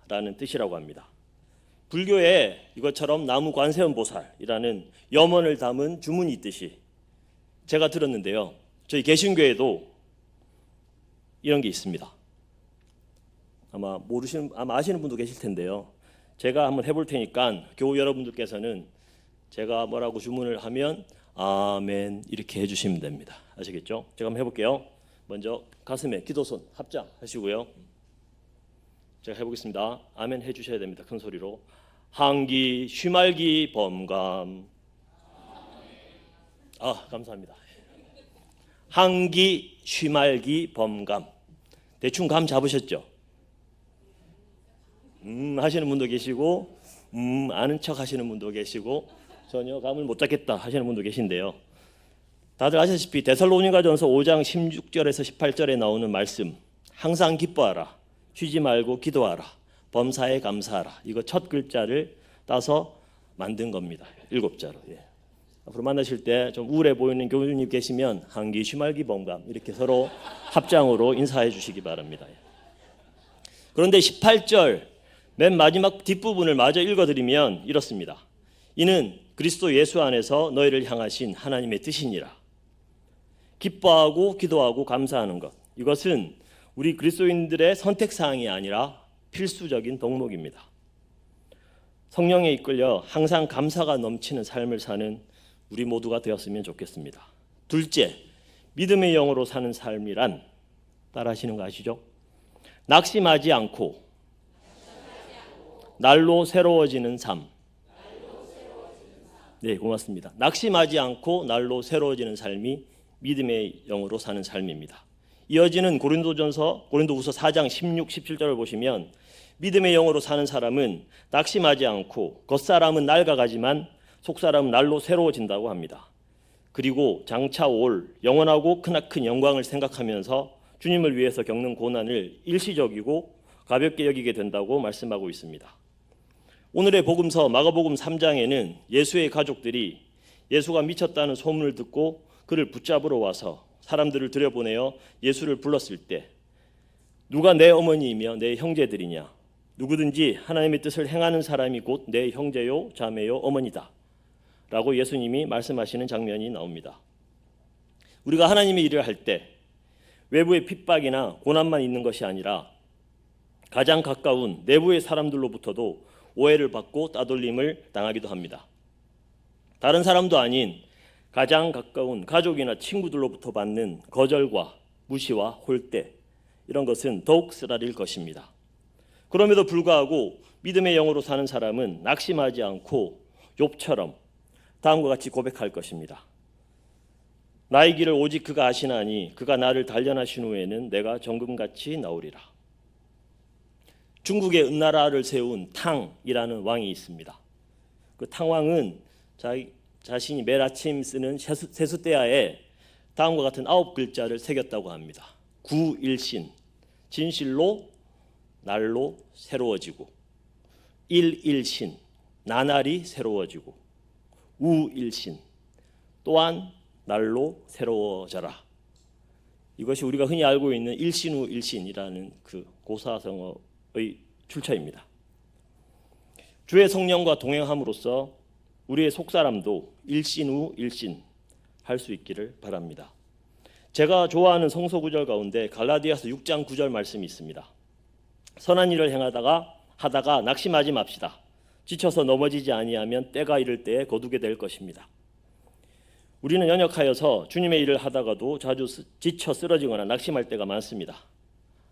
라는 뜻이라고 합니다. 불교에 이것처럼 나무 관세음 보살이라는 염원을 담은 주문이 있듯이 제가 들었는데요. 저희 개신교에도 이런 게 있습니다. 아마 아시는 분도 계실 텐데요. 제가 한번 해볼 테니까 교우 여러분들께서는 제가 뭐라고 주문을 하면 아멘 이렇게 해주시면 됩니다. 아시겠죠? 제가 한번 해볼게요. 먼저 가슴에 기도손 합장 하시고요. 제가 해보겠습니다. 아멘 해주셔야 됩니다. 큰 소리로. 항기 쉬말기 범감. 감사합니다. 항기 쉬말기 범감. 대충 감 잡으셨죠? 하시는 분도 계시고 아는 척 하시는 분도 계시고 전혀 감을 못 잡겠다 하시는 분도 계신데요. 다들 아시다시피 데살로니가전서 5장 16절에서 18절에 나오는 말씀, 항상 기뻐하라, 쉬지 말고 기도하라, 범사에 감사하라, 이거 첫 글자를 따서 만든 겁니다. 7자로. 예. 앞으로 만나실 때 좀 우울해 보이는 교주님 계시면 항기 쉬말기 범감 이렇게 서로 합장으로 인사해 주시기 바랍니다. 그런데 18절 맨 마지막 뒷부분을 마저 읽어드리면 이렇습니다. 이는 그리스도 예수 안에서 너희를 향하신 하나님의 뜻이니라. 기뻐하고 기도하고 감사하는 것, 이것은 우리 그리스도인들의 선택사항이 아니라 필수적인 덕목입니다. 성령에 이끌려 항상 감사가 넘치는 삶을 사는 우리 모두가 되었으면 좋겠습니다. 둘째, 믿음의 영으로 사는 삶이란 따라하시는 거 아시죠? 낙심하지 않고 날로 새로워지는 삶. 네, 고맙습니다. 낙심하지 않고 날로 새로워지는 삶이 믿음의 영으로 사는 삶입니다. 이어지는 고린도후서 4장 16, 17절을 보시면 믿음의 영으로 사는 사람은 낙심하지 않고 겉사람은 낡아가지만 속사람은 날로 새로워진다고 합니다. 그리고 장차 올 영원하고 크나큰 영광을 생각하면서 주님을 위해서 겪는 고난을 일시적이고 가볍게 여기게 된다고 말씀하고 있습니다. 오늘의 복음서 마가복음 3장에는 예수의 가족들이 예수가 미쳤다는 소문을 듣고 그를 붙잡으러 와서 사람들을 들여보내어 예수를 불렀을 때 누가 내 어머니이며 내 형제들이냐, 누구든지 하나님의 뜻을 행하는 사람이 곧 내 형제요 자매요 어머니다 라고 예수님이 말씀하시는 장면이 나옵니다. 우리가 하나님의 일을 할 때 외부의 핍박이나 고난만 있는 것이 아니라 가장 가까운 내부의 사람들로부터도 오해를 받고 따돌림을 당하기도 합니다. 다른 사람도 아닌 가장 가까운 가족이나 친구들로부터 받는 거절과 무시와 홀대, 이런 것은 더욱 쓰라릴 것입니다. 그럼에도 불구하고 믿음의 영으로 사는 사람은 낙심하지 않고 욥처럼 다음과 같이 고백할 것입니다. 나의 길을 오직 그가 아시나니 그가 나를 단련하신 후에는 내가 정금같이 나오리라. 중국의 은나라를 세운 탕이라는 왕이 있습니다. 그 탕왕은 자신이 매일 아침 쓰는 세숫대야에 다음과 같은 9글자를 새겼다고 합니다. 구일신, 진실로 날로 새로워지고, 일일신, 나날이 새로워지고, 우일신 또한 날로 새로워져라. 이것이 우리가 흔히 알고 있는 일신우일신이라는 그 고사성어의 출처입니다. 주의 성령과 동행함으로써 우리의 속사람도 일신우일신 할 수 있기를 바랍니다. 제가 좋아하는 성서 구절 가운데 갈라디아서 6장 9절 말씀이 있습니다. 선한 일을 하다가 낙심하지 맙시다. 지쳐서 넘어지지 아니하면 때가 이를 때에 거두게 될 것입니다. 우리는 연약하여서 주님의 일을 하다가도 자주 지쳐 쓰러지거나 낙심할 때가 많습니다.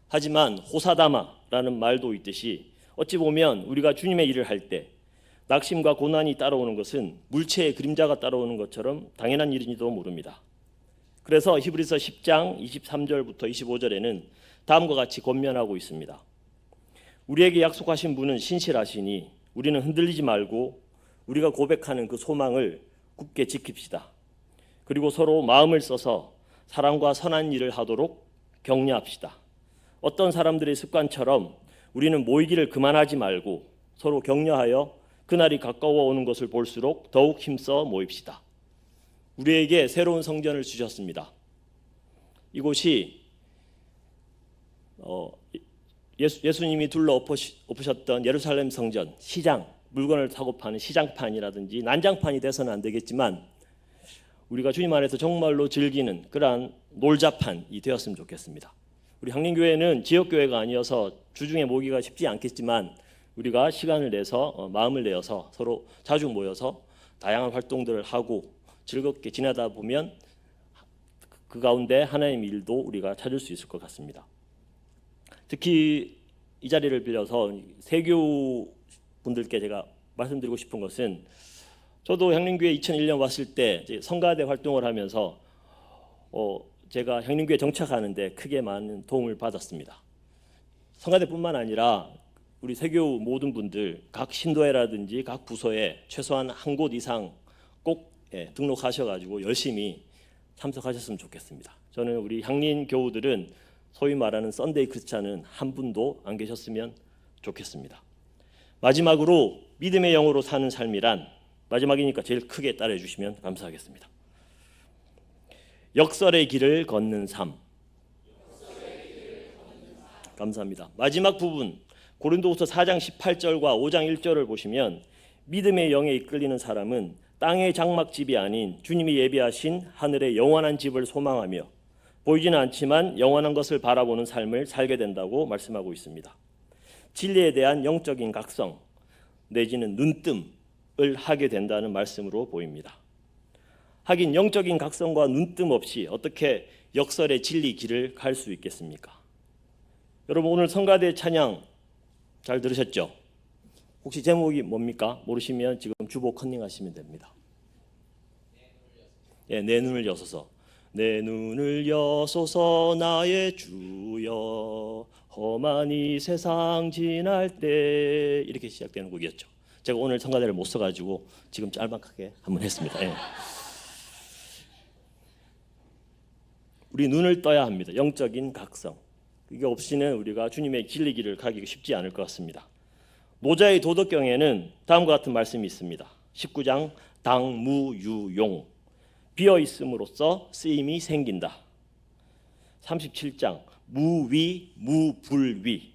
하지만 호사다마라는 말도 있듯이 어찌 보면 우리가 주님의 일을 할 때 낙심과 고난이 따라오는 것은 물체의 그림자가 따라오는 것처럼 당연한 일인지도 모릅니다. 그래서 히브리서 10장 23절부터 25절에는 다음과 같이 권면하고 있습니다. 우리에게 약속하신 분은 신실하시니 우리는 흔들리지 말고 우리가 고백하는 그 소망을 굳게 지킵시다. 그리고 서로 마음을 써서 사랑과 선한 일을 하도록 격려합시다. 어떤 사람들의 습관처럼 우리는 모이기를 그만하지 말고 서로 격려하여 그날이 가까워 오는 것을 볼수록 더욱 힘써 모입시다. 우리에게 새로운 성전을 주셨습니다. 이곳이 예수님이 둘러 엎으셨던 예루살렘 성전, 시장, 물건을 사고 파는 시장판이라든지 난장판이 돼서는 안 되겠지만 우리가 주님 안에서 정말로 즐기는 그러한 놀자판이 되었으면 좋겠습니다. 우리 향림교회는 지역교회가 아니어서 주중에 모이기가 쉽지 않겠지만 우리가 시간을 내서 마음을 내어서 서로 자주 모여서 다양한 활동들을 하고 즐겁게 지내다 보면 그 가운데 하나님의 일도 우리가 찾을 수 있을 것 같습니다. 특히 이 자리를 빌려서 세교 분들께 제가 말씀드리고 싶은 것은 저도 향림교회 2001년 왔을 때 성가대 활동을 하면서 제가 향림교회 정착하는데 크게 많은 도움을 받았습니다. 성가대뿐만 아니라 우리 세교 모든 분들 각 신도회라든지 각 부서에 최소한 한 곳 이상 꼭 등록하셔가지고 열심히 참석하셨으면 좋겠습니다. 저는 우리 향린 교우들은 소위 말하는 썬데이 크리스찬은 한 분도 안 계셨으면 좋겠습니다. 마지막으로 믿음의 영으로 사는 삶이란 마지막이니까 제일 크게 따라해 주시면 감사하겠습니다. 역설의 길을 걷는 삶. 감사합니다. 마지막 부분 고린도후서 4장 18절과 5장 1절을 보시면 믿음의 영에 이끌리는 사람은 땅의 장막집이 아닌 주님이 예비하신 하늘의 영원한 집을 소망하며 보이지는 않지만 영원한 것을 바라보는 삶을 살게 된다고 말씀하고 있습니다. 진리에 대한 영적인 각성 내지는 눈뜸을 하게 된다는 말씀으로 보입니다. 하긴 영적인 각성과 눈뜸 없이 어떻게 역설의 진리 길을 갈 수 있겠습니까? 여러분 오늘 성가대 찬양 잘 들으셨죠? 혹시 제목이 뭡니까? 모르시면 지금 주보 컨닝하시면 됩니다. 내 눈을 여소서. 내 눈을 여소서 나의 주여 험한 이 세상 지날 때 이렇게 시작되는 곡이었죠. 제가 오늘 성가대를 못 써가지고 지금 짤막하게 한번 했습니다. 우리 눈을 떠야 합니다. 영적인 각성. 이게 없이는 우리가 주님의 진리 길을 가기가 쉽지 않을 것 같습니다. 노자의 도덕경에는 다음과 같은 말씀이 있습니다. 19장 당무유용 비어 있음으로써 쓰임이 생긴다. 37장 무위 무불위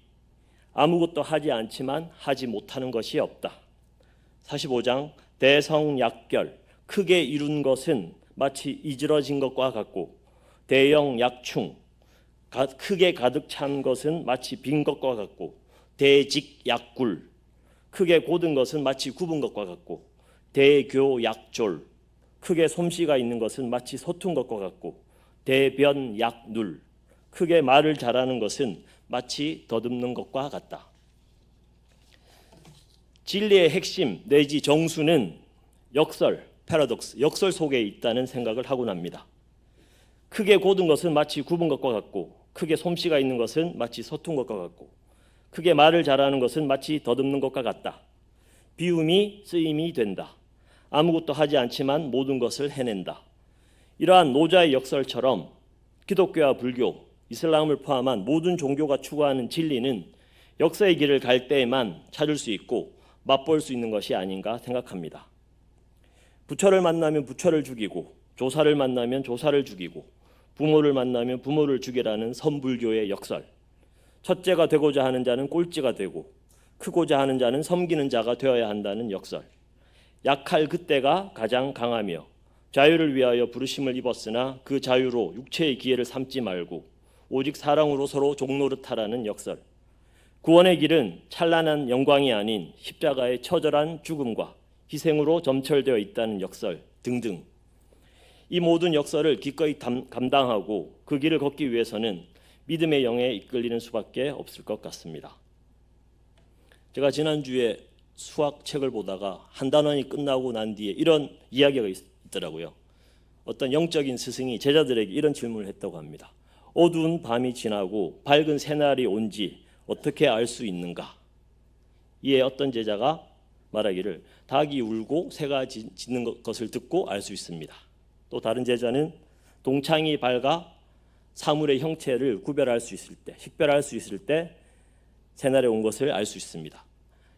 아무것도 하지 않지만 하지 못하는 것이 없다. 45장 대성약결 크게 이룬 것은 마치 이지러진 것과 같고 대영약충 크게 가득 찬 것은 마치 빈 것과 같고 대직약굴 크게 곧은 것은 마치 굽은 것과 같고 대교약졸 크게 솜씨가 있는 것은 마치 서툰 것과 같고 대변약눌 크게 말을 잘하는 것은 마치 더듬는 것과 같다. 진리의 핵심 내지 정수는 역설, 패러독스, 역설 속에 있다는 생각을 하곤 합니다. 크게 곧은 것은 마치 굽은 것과 같고 크게 솜씨가 있는 것은 마치 서툰 것과 같고 크게 말을 잘하는 것은 마치 더듬는 것과 같다. 비움이 쓰임이 된다. 아무것도 하지 않지만 모든 것을 해낸다. 이러한 노자의 역설처럼 기독교와 불교, 이슬람을 포함한 모든 종교가 추구하는 진리는 역사의 길을 갈 때에만 찾을 수 있고 맛볼 수 있는 것이 아닌가 생각합니다. 부처를 만나면 부처를 죽이고 조사를 만나면 조사를 죽이고 부모를 만나면 부모를 죽이라는 선불교의 역설. 첫째가 되고자 하는 자는 꼴찌가 되고 크고자 하는 자는 섬기는 자가 되어야 한다는 역설. 약할 그때가 가장 강하며 자유를 위하여 부르심을 입었으나 그 자유로 육체의 기회를 삼지 말고 오직 사랑으로 서로 종노릇하라는 역설. 구원의 길은 찬란한 영광이 아닌 십자가의 처절한 죽음과 희생으로 점철되어 있다는 역설 등등. 이 모든 역설을 기꺼이 감당하고 그 길을 걷기 위해서는 믿음의 영에 이끌리는 수밖에 없을 것 같습니다. 제가 지난주에 수학책을 보다가 한 단원이 끝나고 난 뒤에 이런 이야기가 있더라고요. 어떤 영적인 스승이 제자들에게 이런 질문을 했다고 합니다. 어두운 밤이 지나고 밝은 새날이 온지 어떻게 알 수 있는가? 이에 어떤 제자가 말하기를 닭이 울고 새가 짖는 것을 듣고 알 수 있습니다. 또 다른 제자는 동창이 밝아 사물의 형체를 구별할 수 있을 때, 식별할 수 있을 때 새날이 온 것을 알 수 있습니다.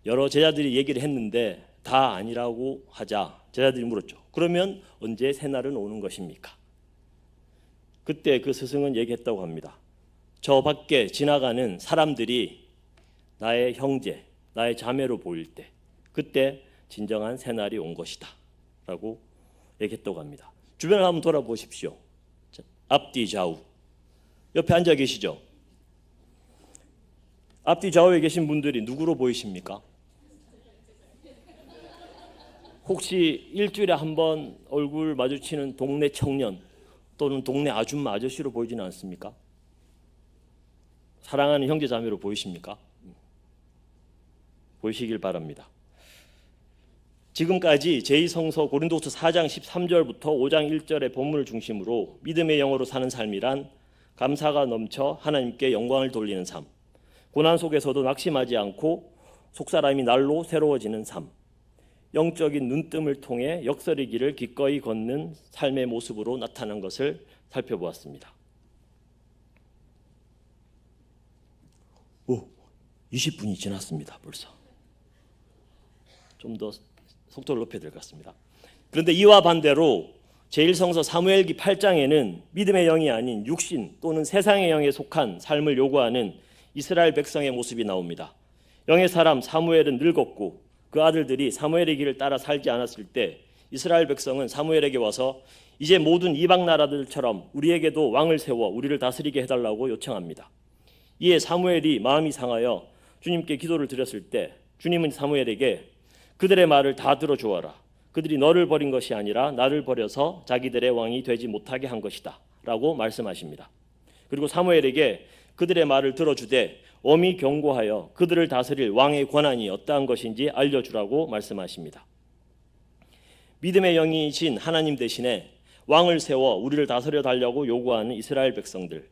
여러 제자들이 얘기를 했는데 다 아니라고 하자 제자들이 물었죠. 그러면 언제 새날은 오는 것입니까? 그때 그 스승은 얘기했다고 합니다. 저 밖에 지나가는 사람들이 나의 형제, 나의 자매로 보일 때 그때 진정한 새날이 온 것이다 라고 얘기했다고 합니다. 주변을 한번 돌아보십시오. 앞뒤 좌우 옆에 앉아 계시죠? 앞뒤 좌우에 계신 분들이 누구로 보이십니까? 혹시 일주일에 한 번 얼굴 마주치는 동네 청년 또는 동네 아줌마 아저씨로 보이지는 않습니까? 사랑하는 형제 자매로 보이십니까? 보이시길 바랍니다. 지금까지 제2성서 고린도후서 4장 13절부터 5장 1절의 본문을 중심으로 믿음의 영으로 사는 삶이란 감사가 넘쳐 하나님께 영광을 돌리는 삶, 고난 속에서도 낙심하지 않고 속사람이 날로 새로워지는 삶, 영적인 눈뜸을 통해 역설의 길을 기꺼이 걷는 삶의 모습으로 나타난 것을 살펴보았습니다. 20분이 지났습니다. 벌써. 좀 더 속도를 높여야 될 것 같습니다. 그런데 이와 반대로 제1성서 사무엘기 8장에는 믿음의 영이 아닌 육신 또는 세상의 영에 속한 삶을 요구하는 이스라엘 백성의 모습이 나옵니다. 영의 사람 사무엘은 늙었고 그 아들들이 사무엘의 길을 따라 살지 않았을 때 이스라엘 백성은 사무엘에게 와서 이제 모든 이방 나라들처럼 우리에게도 왕을 세워 우리를 다스리게 해달라고 요청합니다. 이에 사무엘이 마음이 상하여 주님께 기도를 드렸을 때 주님은 사무엘에게 그들의 말을 다 들어주어라. 그들이 너를 버린 것이 아니라 나를 버려서 자기들의 왕이 되지 못하게 한 것이다 라고 말씀하십니다. 그리고 사무엘에게 그들의 말을 들어주되 엄히 경고하여 그들을 다스릴 왕의 권한이 어떠한 것인지 알려주라고 말씀하십니다. 믿음의 영이신 하나님 대신에 왕을 세워 우리를 다스려 달라고 요구하는 이스라엘 백성들,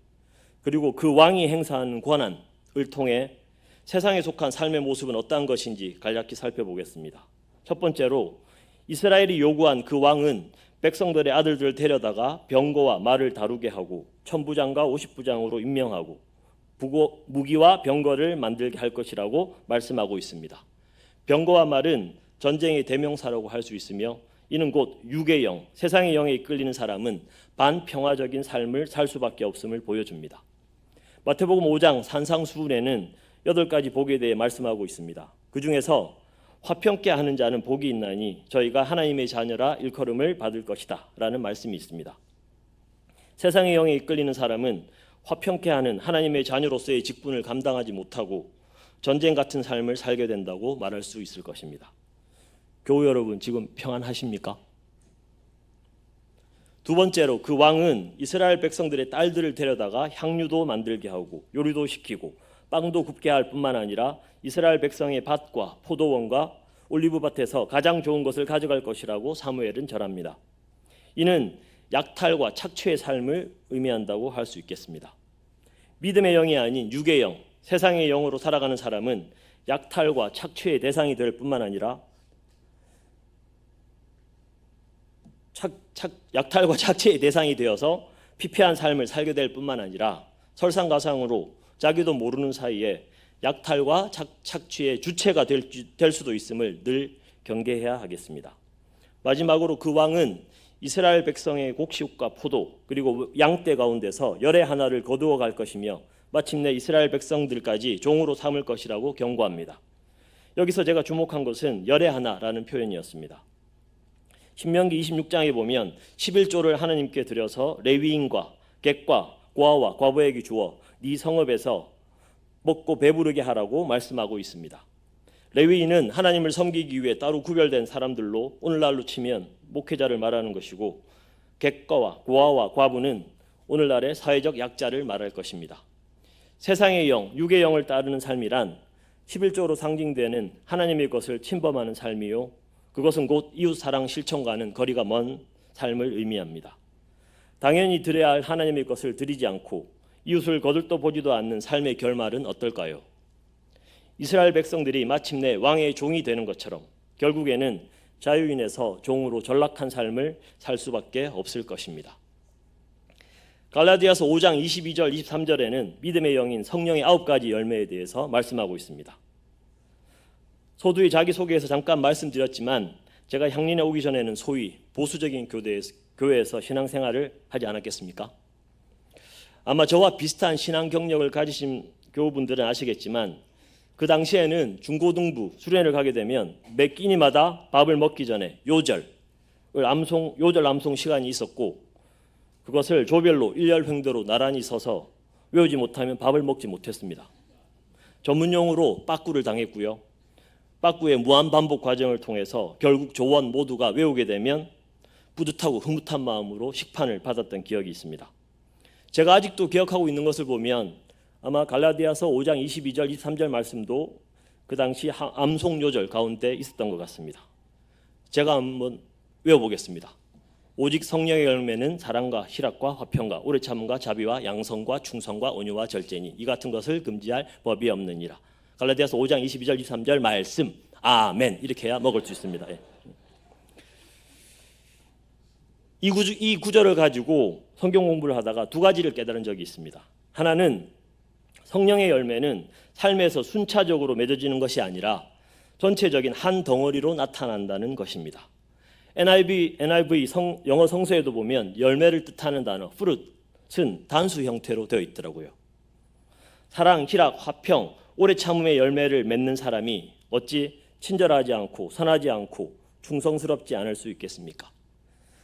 그리고 그 왕이 행사하는 권한을 통해 세상에 속한 삶의 모습은 어떠한 것인지 간략히 살펴보겠습니다. 첫 번째로 이스라엘이 요구한 그 왕은 백성들의 아들들을 데려다가 병거와 말을 다루게 하고 천부장과 50부장으로 임명하고 무기와 병거를 만들게 할 것이라고 말씀하고 있습니다. 병거와 말은 전쟁의 대명사라고 할 수 있으며 이는 곧 육의 영, 세상의 영에 이끌리는 사람은 반평화적인 삶을 살 수밖에 없음을 보여줍니다. 마태복음 5장 산상수훈에는 8가지 복에 대해 말씀하고 있습니다. 그 중에서 화평케 하는 자는 복이 있나니 저희가 하나님의 자녀라 일컬음을 받을 것이다 라는 말씀이 있습니다. 세상의 영에 이끌리는 사람은 화평케 하는 하나님의 자녀로서의 직분을 감당하지 못하고 전쟁 같은 삶을 살게 된다고 말할 수 있을 것입니다. 교우 여러분, 지금 평안하십니까? 두 번째로 그 왕은 이스라엘 백성들의 딸들을 데려다가 향유도 만들게 하고 요리도 시키고 빵도 굽게 할 뿐만 아니라 이스라엘 백성의 밭과 포도원과 올리브밭에서 가장 좋은 것을 가져갈 것이라고 사무엘은 절합니다. 이는 약탈과 착취의 삶을 의미한다고 할 수 있겠습니다. 믿음의 영이 아닌 육의 영, 세상의 영으로 살아가는 사람은 약탈과 착취의 대상이 될 뿐만 아니라 약탈과 착취의 대상이 되어서 피폐한 삶을 살게 될 뿐만 아니라 설상가상으로 자기도 모르는 사이에 약탈과 착취의 주체가 될 수도 있음을 늘 경계해야 하겠습니다. 마지막으로 그 왕은 이스라엘 백성의 곡식과 포도 그리고 양떼 가운데서 열의 하나를 거두어 갈 것이며 마침내 이스라엘 백성들까지 종으로 삼을 것이라고 경고합니다. 여기서 제가 주목한 것은 열의 하나라는 표현이었습니다. 신명기 26장에 보면 11조를 하나님께 드려서 레위인과 객과 고아와 과부에게 주어 네 성읍에서 먹고 배부르게 하라고 말씀하고 있습니다. 레위인은 하나님을 섬기기 위해 따로 구별된 사람들로 오늘날로 치면 목회자를 말하는 것이고, 객과와 고아와 과부는 오늘날의 사회적 약자를 말할 것입니다. 세상의 영, 육의 영을 따르는 삶이란 11조로 상징되는 하나님의 것을 침범하는 삶이요, 그것은 곧 이웃 사랑 실천과는 거리가 먼 삶을 의미합니다. 당연히 드려야 할 하나님의 것을 드리지 않고 이웃을 거들떠 보지도 않는 삶의 결말은 어떨까요? 이스라엘 백성들이 마침내 왕의 종이 되는 것처럼 결국에는 자유인에서 종으로 전락한 삶을 살 수밖에 없을 것입니다. 갈라디아서 5장 22절 23절에는 믿음의 영인 성령의 9가지 열매에 대해서 말씀하고 있습니다. 소두의 자기소개에서 잠깐 말씀드렸지만 제가 향린에 오기 전에는 소위 보수적인 교회에서 신앙생활을 하지 않았겠습니까? 아마 저와 비슷한 신앙 경력을 가지신 교우분들은 아시겠지만 그 당시에는 중고등부 수련을 가게 되면 매 끼니마다 밥을 먹기 전에 요절 암송 시간이 있었고, 그것을 조별로 일렬횡대로 나란히 서서 외우지 못하면 밥을 먹지 못했습니다. 전문용어로 빠꾸를 당했고요. 빠꾸의 무한반복 과정을 통해서 결국 조원 모두가 외우게 되면 뿌듯하고 흐뭇한 마음으로 식판을 받았던 기억이 있습니다. 제가 아직도 기억하고 있는 것을 보면 아마 갈라디아서 5장 22절 23절 말씀도 그 당시 암송 요절 가운데 있었던 것 같습니다. 제가 한번 외워보겠습니다. 오직 성령의 열매는 사랑과 희락과 화평과 오래 참음과 자비와 양성과 충성과 온유와 절제니 이 같은 것을 금지할 법이 없느니라. 갈라디아서 5장 22절 23절 말씀. 아멘. 이렇게 해야 먹을 수 있습니다. 예. 이 구절을 가지고 성경 공부를 하다가 두 가지를 깨달은 적이 있습니다. 하나는 성령의 열매는 삶에서 순차적으로 맺어지는 것이 아니라 전체적인 한 덩어리로 나타난다는 것입니다. NIV 영어 성서에도 보면 열매를 뜻하는 단어 fruit은 단수 형태로 되어 있더라고요. 사랑, 희락, 화평, 오래 참음의 열매를 맺는 사람이 어찌 친절하지 않고 선하지 않고 충성스럽지 않을 수 있겠습니까?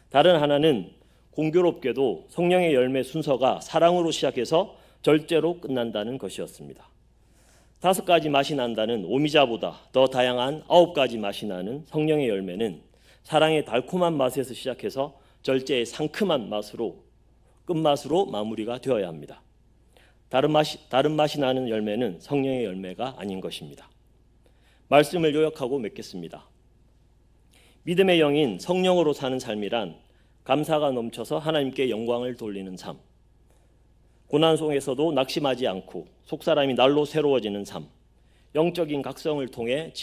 다른 하나는 공교롭게도 성령의 열매 순서가 사랑으로 시작해서 절제로 끝난다는 것이었습니다. 5가지 맛이 난다는 오미자보다 더 다양한 9가지 맛이 나는 성령의 열매는 사랑의 달콤한 맛에서 시작해서 절제의 상큼한 맛으로 끝맛으로 마무리가 되어야 합니다. 다른 맛이 나는 열매는 성령의 열매가 아닌 것입니다. 말씀을 요약하고 맺겠습니다. 믿음의 영인 성령으로 사는 삶이란 감사가 넘쳐서 하나님께 영광을 돌리는 삶, 고난 속에서도 낙심하지 않고 속사람이 날로 새로워지는 삶, 영적인 각성을 통해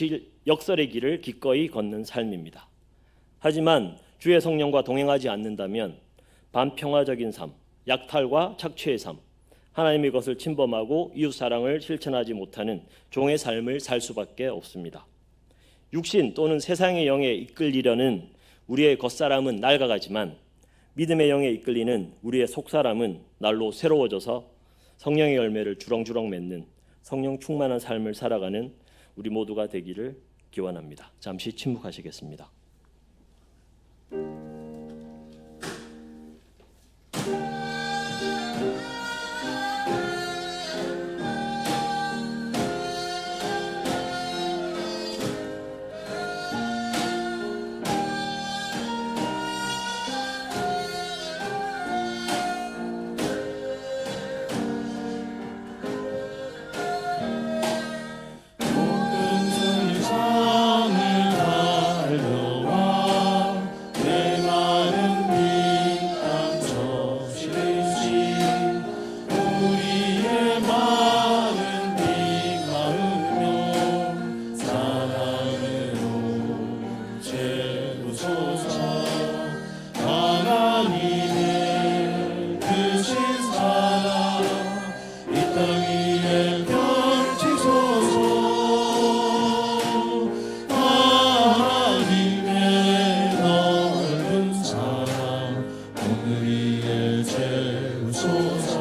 역설의 길을 기꺼이 걷는 삶입니다. 하지만 주의 성령과 동행하지 않는다면 반평화적인 삶, 약탈과 착취의 삶, 하나님의 것을 침범하고 이웃사랑을 실천하지 못하는 종의 삶을 살 수밖에 없습니다. 육신 또는 세상의 영에 이끌리려는 우리의 겉사람은 낡아가지만 믿음의 영에 이끌리는 우리의 속사람은 날로 새로워져서 성령의 열매를 주렁주렁 맺는 성령 충만한 삶을 살아가는 우리 모두가 되기를 기원합니다. 잠시 침묵하시겠습니다. 세상을 달려 우리의 채우소서.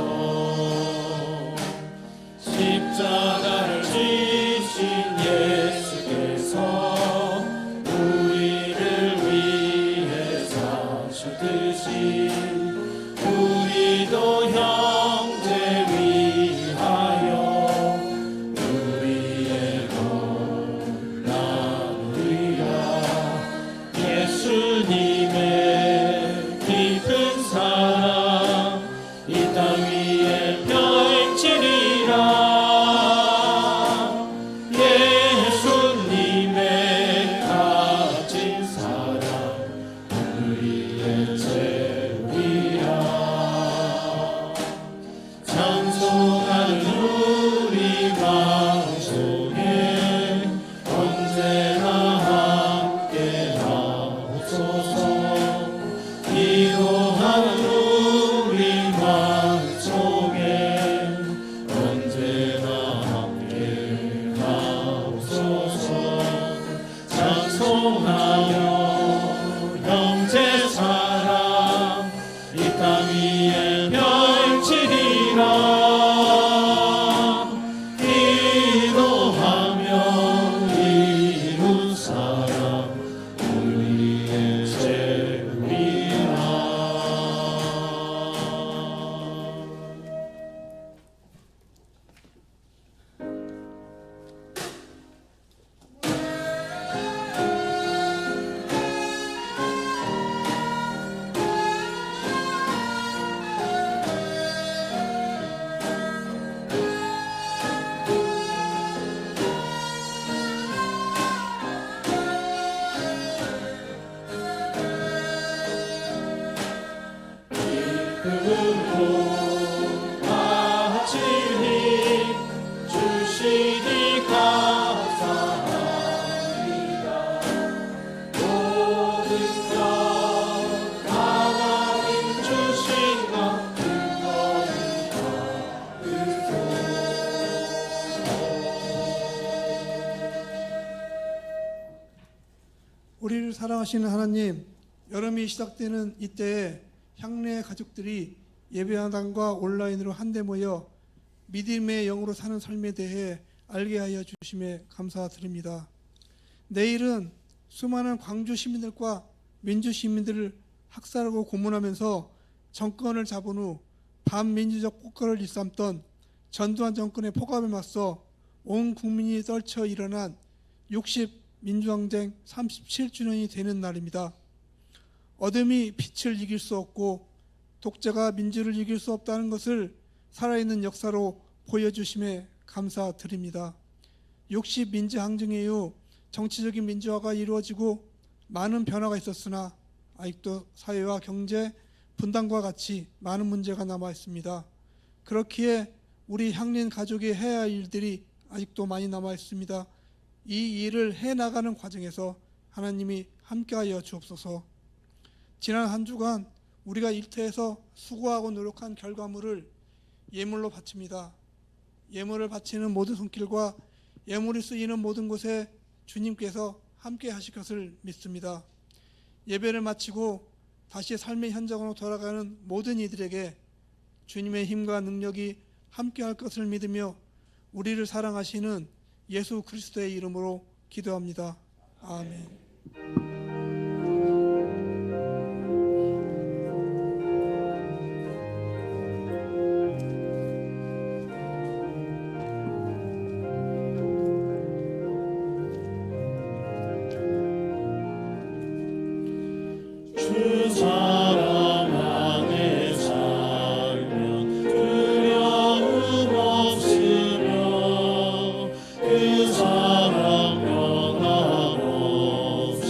십자가를 지신 예수께서 우리를 위해 사셨듯이 우리도 형제 위하여 우리의 것 나누리라. 예수님의 깊은 사랑 이 땅 위에 펼치리라. 예수님의 가진 사랑 우리의 채우리라. 찬송하는 우리 마음속에 언제나 함께 나옵소서. 기도하는 우리 마음속에 언제나 함께 나옵소서. 찬송하며 형제 사랑 이 땅 위에 펼치리라. 기도하며 이룬 사랑 우리의 채우리라. 아침 힘 주시니 감사합니다. 모든 것 하나님 주신 것 우리를 사랑하시는 하나님, 여름이 시작되는 이때에 향내 가족들이 예배당과 온라인으로 한데 모여 믿음의 영으로 사는 삶에 대해 알게 하여 주심에 감사드립니다. 내일은 수많은 광주 시민들과 민주 시민들을 학살하고 고문하면서 정권을 잡은 후 반민주적 폭거를 일삼던 전두환 정권의 폭압에 맞서 온 국민이 떨쳐 일어난 60 민주항쟁 37주년이 되는 날입니다. 어둠이 빛을 이길 수 없고 독재가 민주를 이길 수 없다는 것을 살아있는 역사로 보여주심에 감사드립니다. 60 민주항쟁 이후 정치적인 민주화가 이루어지고 많은 변화가 있었으나 아직도 사회와 경제 분단과 같이 많은 문제가 남아 있습니다. 그렇기에 우리 향린 가족이 해야 할 일들이 아직도 많이 남아 있습니다. 이 일을 해나가는 과정에서 하나님이 함께하여 주옵소서. 지난 한 주간 우리가 일터에서 수고하고 노력한 결과물을 예물로 바칩니다. 예물을 바치는 모든 손길과 예물이 쓰이는 모든 곳에 주님께서 함께 하실 것을 믿습니다. 예배를 마치고 다시 삶의 현장으로 돌아가는 모든 이들에게 주님의 힘과 능력이 함께할 것을 믿으며 우리를 사랑하시는 예수 그리스도의 이름으로 기도합니다. 아멘. 주 사랑 안에 살면 두려움 없으며 그 사랑 변함없이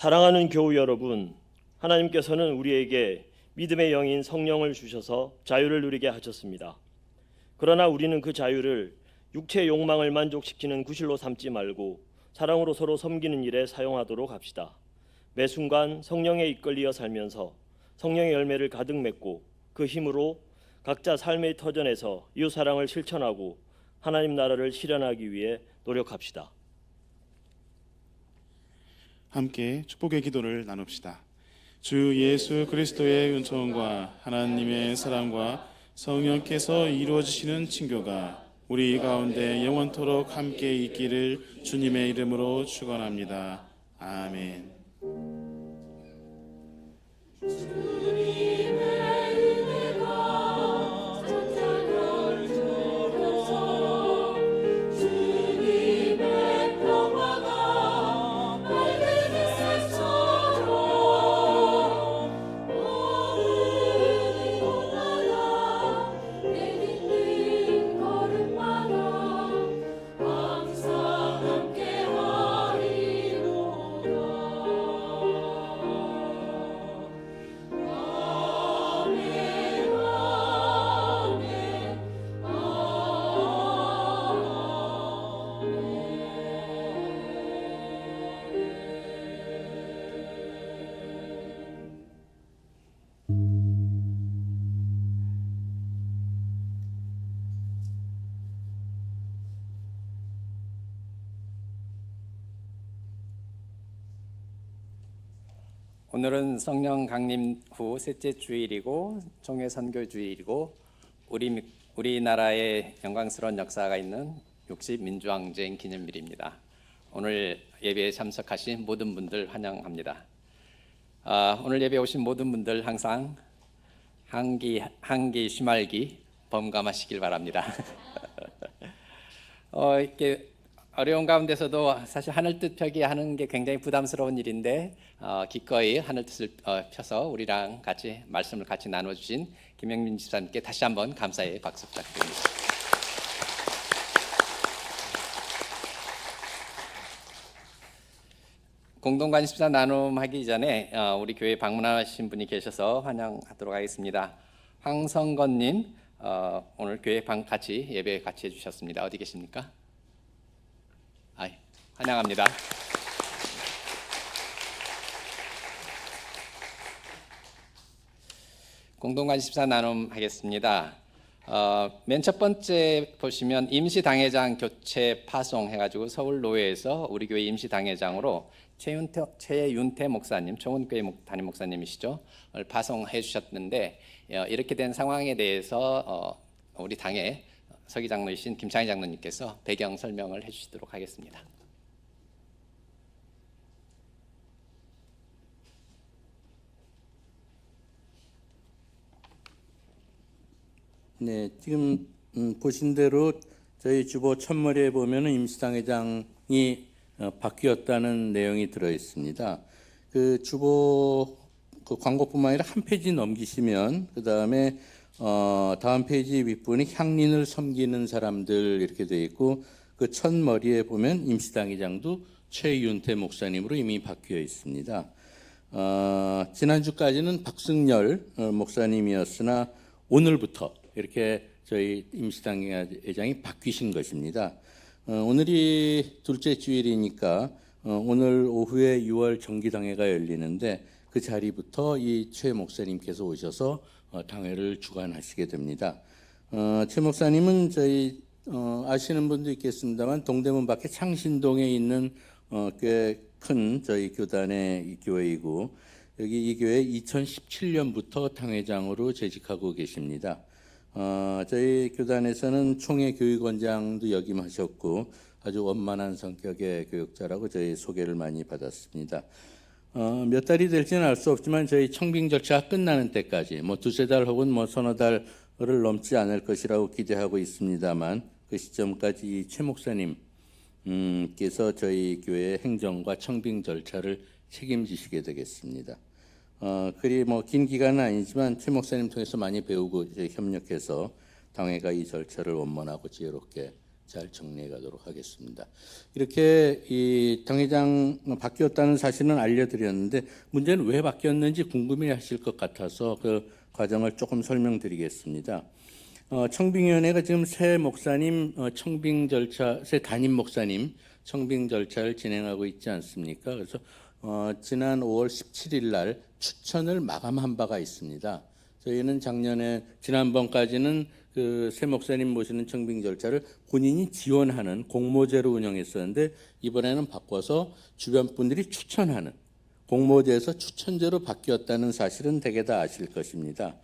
사랑하는 교우 여러분, 하나님께서는 우리에게 믿음의 영인 성령을 주셔서 자유를 누리게 하셨습니다. 그러나 우리는 그 자유를 육체의 욕망을 만족시키는 구실로 삼지 말고 사랑으로 서로 섬기는 일에 사용하도록 합시다. 매 순간 성령에 이끌리어 살면서 성령의 열매를 가득 맺고 그 힘으로 각자 삶의 터전에서 이웃 사랑을 실천하고 하나님 나라를 실현하기 위해 노력합시다. 함께 축복의 기도를 나눕시다. 주 예수 그리스도의 은총과 하나님의 사랑과 성령께서 이루어지시는 친교가 우리 가운데 영원토록 함께 있기를 주님의 이름으로 축원합니다. 아멘. 오늘은 성령 강림 후 셋째 주일이고 종회 선교 주일이고 우리나라의 영광스러운 역사가 있는 60 민주항쟁 기념일입니다. 오늘 예배에 참석하신 모든 분들 환영합니다. 오늘 예배에 오신 모든 분들 항상 한기 쉬말기 범감하시길 바랍니다. 이렇게 어려운 가운데서도 사실 하늘 뜻 펴기 하는 게 굉장히 부담스러운 일인데 기꺼이 하늘 뜻을 펴서 우리랑 같이 말씀을 같이 나눠주신 김영민 집사님께 다시 한번 감사의 박수 부탁드립니다. 공동관심사 나눔하기 전에 우리 교회 방문하신 분이 계셔서 환영하도록 하겠습니다. 황성건님 오늘 교회 같이 예배 같이 해주셨습니다. 어디 계십니까? 환영합니다. 공동관심사 나눔하겠습니다. 맨 첫 번째 보시면 임시당회장 교체 파송해가지고 서울노회에서 우리 교회 임시당회장으로 최윤태 목사님, 총은교회 담임 목사님이시죠. 파송해 주셨는데 이렇게 된 상황에 대해서 우리 당의 서기 장로이신 김창희 장로님께서 배경 설명을 해주시도록 하겠습니다. 네, 지금 보신 대로 저희 주보 첫머리에 보면은 임시당회장이 바뀌었다는 내용이 들어 있습니다. 그 주보 그 광고뿐만 아니라 한 페이지 넘기시면 그 다음에 다음 페이지 윗부분이 향린을 섬기는 사람들 이렇게 되어 있고 그 첫 머리에 보면 임시당회장도 최윤태 목사님으로 이미 바뀌어 있습니다. 지난주까지는 박승열 목사님이었으나 오늘부터 이렇게 저희 임시당회장이 바뀌신 것입니다. 오늘이 둘째 주일이니까 오늘 오후에 6월 정기당회가 열리는데 그 자리부터 이 최 목사님께서 오셔서 당회를 주관하시게 됩니다. 최 목사님은 저희 아시는 분도 있겠습니다만 동대문 밖에 창신동에 있는 꽤 큰 저희 교단의 교회이고 여기 이 교회 2017년부터 당회장으로 재직하고 계십니다. 저희 교단에서는 총회 교육원장도 역임하셨고 아주 원만한 성격의 교육자라고 저희 소개를 많이 받았습니다. 몇 달이 될지는 알 수 없지만 저희 청빙 절차가 끝나는 때까지 뭐 두세 달 혹은 뭐 서너 달을 넘지 않을 것이라고 기대하고 있습니다만 그 시점까지 최 목사님께서 저희 교회의 행정과 청빙 절차를 책임지시게 되겠습니다. 그리 뭐 긴 기간은 아니지만 최 목사님 통해서 많이 배우고 이제 협력해서 당회가 이 절차를 원만하고 지혜롭게 잘 정리해 가도록 하겠습니다. 이렇게 이 당회장 바뀌었다는 사실은 알려드렸는데 문제는 왜 바뀌었는지 궁금해하실 것 같아서 그 과정을 조금 설명드리겠습니다. 청빙위원회가 지금 새 목사님 청빙 절차, 새 담임 목사님 청빙 절차를 진행하고 있지 않습니까? 그래서 지난 5월 17일 날 추천을 마감한 바가 있습니다. 저희는 작년에 지난번까지는 그 새 목사님 모시는 청빙 절차를 본인이 지원하는 공모제로 운영했었는데 이번에는 바꿔서 주변 분들이 추천하는 공모제에서 추천제로 바뀌었다는 사실은 대개 다 아실 것입니다.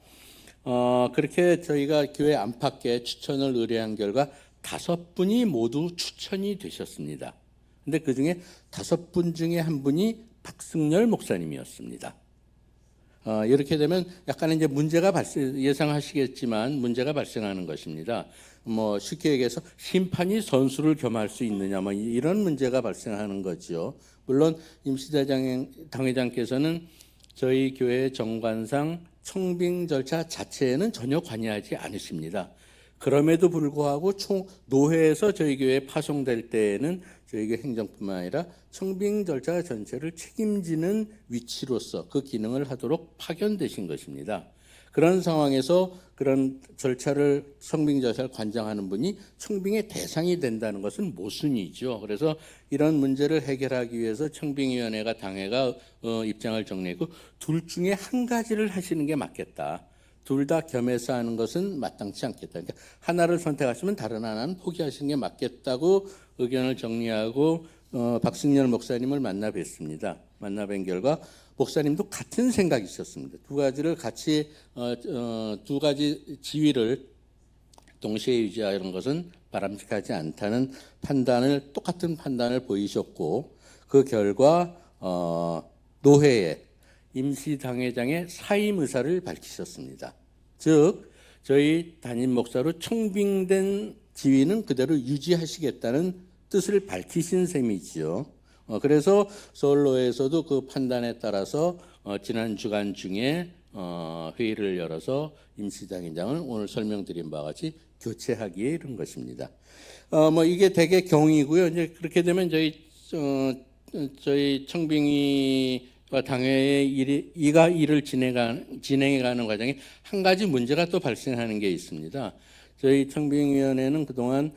그렇게 저희가 교회 안팎에 추천을 의뢰한 결과 5분이 모두 추천이 되셨습니다. 근데 그 중에 5분 중에 한 분이 박승열 목사님이었습니다. 이렇게 되면 약간 이제 문제가 예상하시겠지만 문제가 발생하는 것입니다. 뭐 쉽게 얘기해서 심판이 선수를 겸할 수 있느냐 뭐 이런 문제가 발생하는 거죠. 물론 당회장께서는 저희 교회 정관상 청빙 절차 자체에는 전혀 관여하지 않으십니다. 그럼에도 불구하고 노회에서 저희 교회에 파송될 때에는 저희 교회 행정뿐만 아니라 청빙 절차 전체를 책임지는 위치로서 그 기능을 하도록 파견되신 것입니다. 그런 상황에서 그런 절차를 청빙 절차를 관장하는 분이 청빙의 대상이 된다는 것은 모순이죠. 그래서 이런 문제를 해결하기 위해서 청빙위원회가 당회가 입장을 정리했고 둘 중에 한 가지를 하시는 게 맞겠다. 둘 다 겸해서 하는 것은 마땅치 않겠다. 그러니까 하나를 선택하시면 다른 하나는 포기하시는 게 맞겠다고 의견을 정리하고 박승열 목사님을 만나 뵀습니다. 만나 뵌 결과 목사님도 같은 생각이 있었습니다. 두 가지를 같이 두 가지 지위를 동시에 유지하는 것은 바람직하지 않다는 똑같은 판단을 보이셨고 그 결과 노회에 임시당회장의 사임 의사를 밝히셨습니다. 즉 저희 담임 목사로 청빙된 지위는 그대로 유지하시겠다는 뜻을 밝히신 셈이지요. 그래서 서울로에서도 그 판단에 따라서 지난 주간 중에 회의를 열어서 임시당회장을 오늘 설명드린 바와 같이 교체하기에 이른 것입니다. 뭐 이게 대개 경위고요. 이제 그렇게 되면 저희 청빙위와 당회의 일을 진행해가는 과정에 한 가지 문제가 또 발생하는 게 있습니다. 저희 청빙위원회는 그동안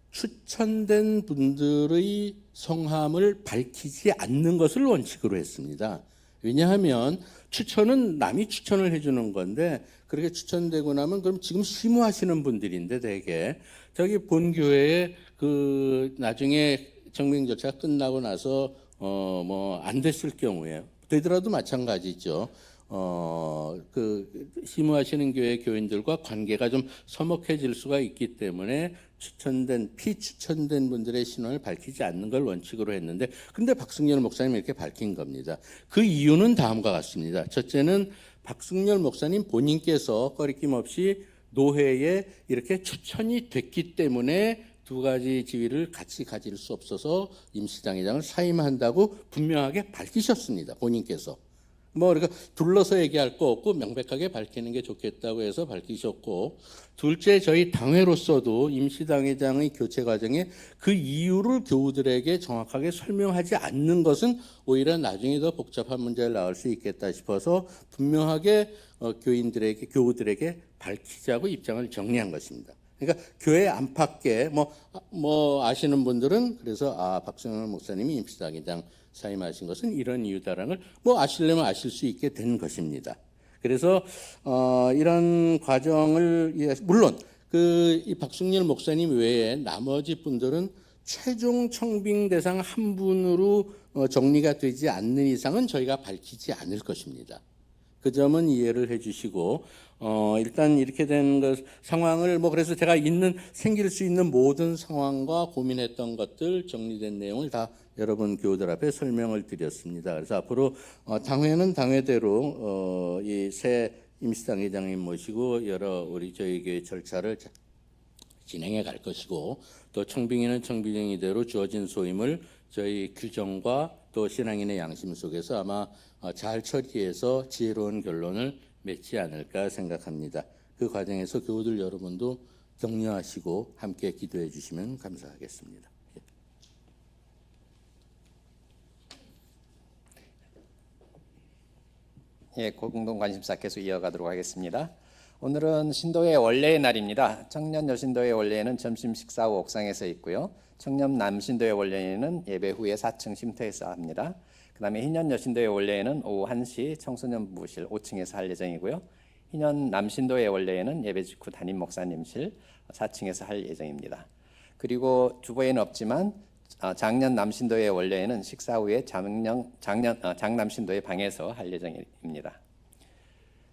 추천된 분들의 성함을 밝히지 않는 것을 원칙으로 했습니다. 왜냐하면 추천은 남이 추천을 해주는 건데 그렇게 추천되고 나면 그럼 지금 심우하시는 분들인데 대개 저기 본 교회에 그 나중에 청빙 절차가 끝나고 나서 뭐 안 됐을 경우에 되더라도 마찬가지죠. 그 심우하시는 교회 교인들과 관계가 좀 서먹해질 수가 있기 때문에 피추천된 분들의 신원을 밝히지 않는 걸 원칙으로 했는데 근데 박승열 목사님이 이렇게 밝힌 겁니다. 그 이유는 다음과 같습니다. 첫째는 박승열 목사님 본인께서 꺼리낌 없이 노회에 이렇게 추천이 됐기 때문에 두 가지 지위를 같이 가질 수 없어서 임시당회장을 사임한다고 분명하게 밝히셨습니다. 본인께서. 뭐 그러니까 둘러서 얘기할 거 없고 명백하게 밝히는 게 좋겠다고 해서 밝히셨고 둘째 저희 당회로서도 임시당회장의 교체 과정에 그 이유를 교우들에게 정확하게 설명하지 않는 것은 오히려 나중에 더 복잡한 문제를 낳을 수 있겠다 싶어서 분명하게 교우들에게 밝히자고 입장을 정리한 것입니다. 그러니까 교회 안팎에 뭐 아시는 분들은 그래서 박승열 목사님이 임시당회장 사임하신 것은 이런 이유다라는 걸 뭐 아시려면 아실 수 있게 된 것입니다. 그래서 이런 과정을 물론 이 박승열 목사님 외에 나머지 분들은 최종 청빙 대상 한 분으로 정리가 되지 않는 이상은 저희가 밝히지 않을 것입니다. 그 점은 이해를 해주시고 일단 이렇게 된 상황을 그래서 제가 생길 수 있는 모든 상황과 고민했던 것들 정리된 내용을 다 여러분 교우들 앞에 설명을 드렸습니다. 그래서 앞으로 당회는 당회대로 이 새 임시당회장님 모시고 우리 저희 교회 절차를 진행해 갈 것이고 또 청빙위는 청빙위대로 주어진 소임을 저희 규정과 또 신앙인의 양심 속에서 아마 잘 처리해서 지혜로운 결론을 맺지 않을까 생각합니다. 그 과정에서 교우들 여러분도 격려하시고 함께 기도해 주시면 감사하겠습니다. 예, 공동 관심사 계속 이어가도록 하겠습니다. 오늘은 신도의 원래의 날입니다. 청년 여신도의 원래는 점심 식사 후 옥상에서 있고요. 청년 남신도의 원래는 예배 후에 4층 쉼터에서 합니다. 그다음에 희년 여신도의 원래는 오후 1시 청소년 부부실 5층에서 할 예정이고요. 희년 남신도의 원래는 예배 직후 담임 목사님실 4층에서 할 예정입니다. 그리고 주보에는 없지만 작년 남신도의 원래는 식사 후에 장남신도의 방에서 할 예정입니다.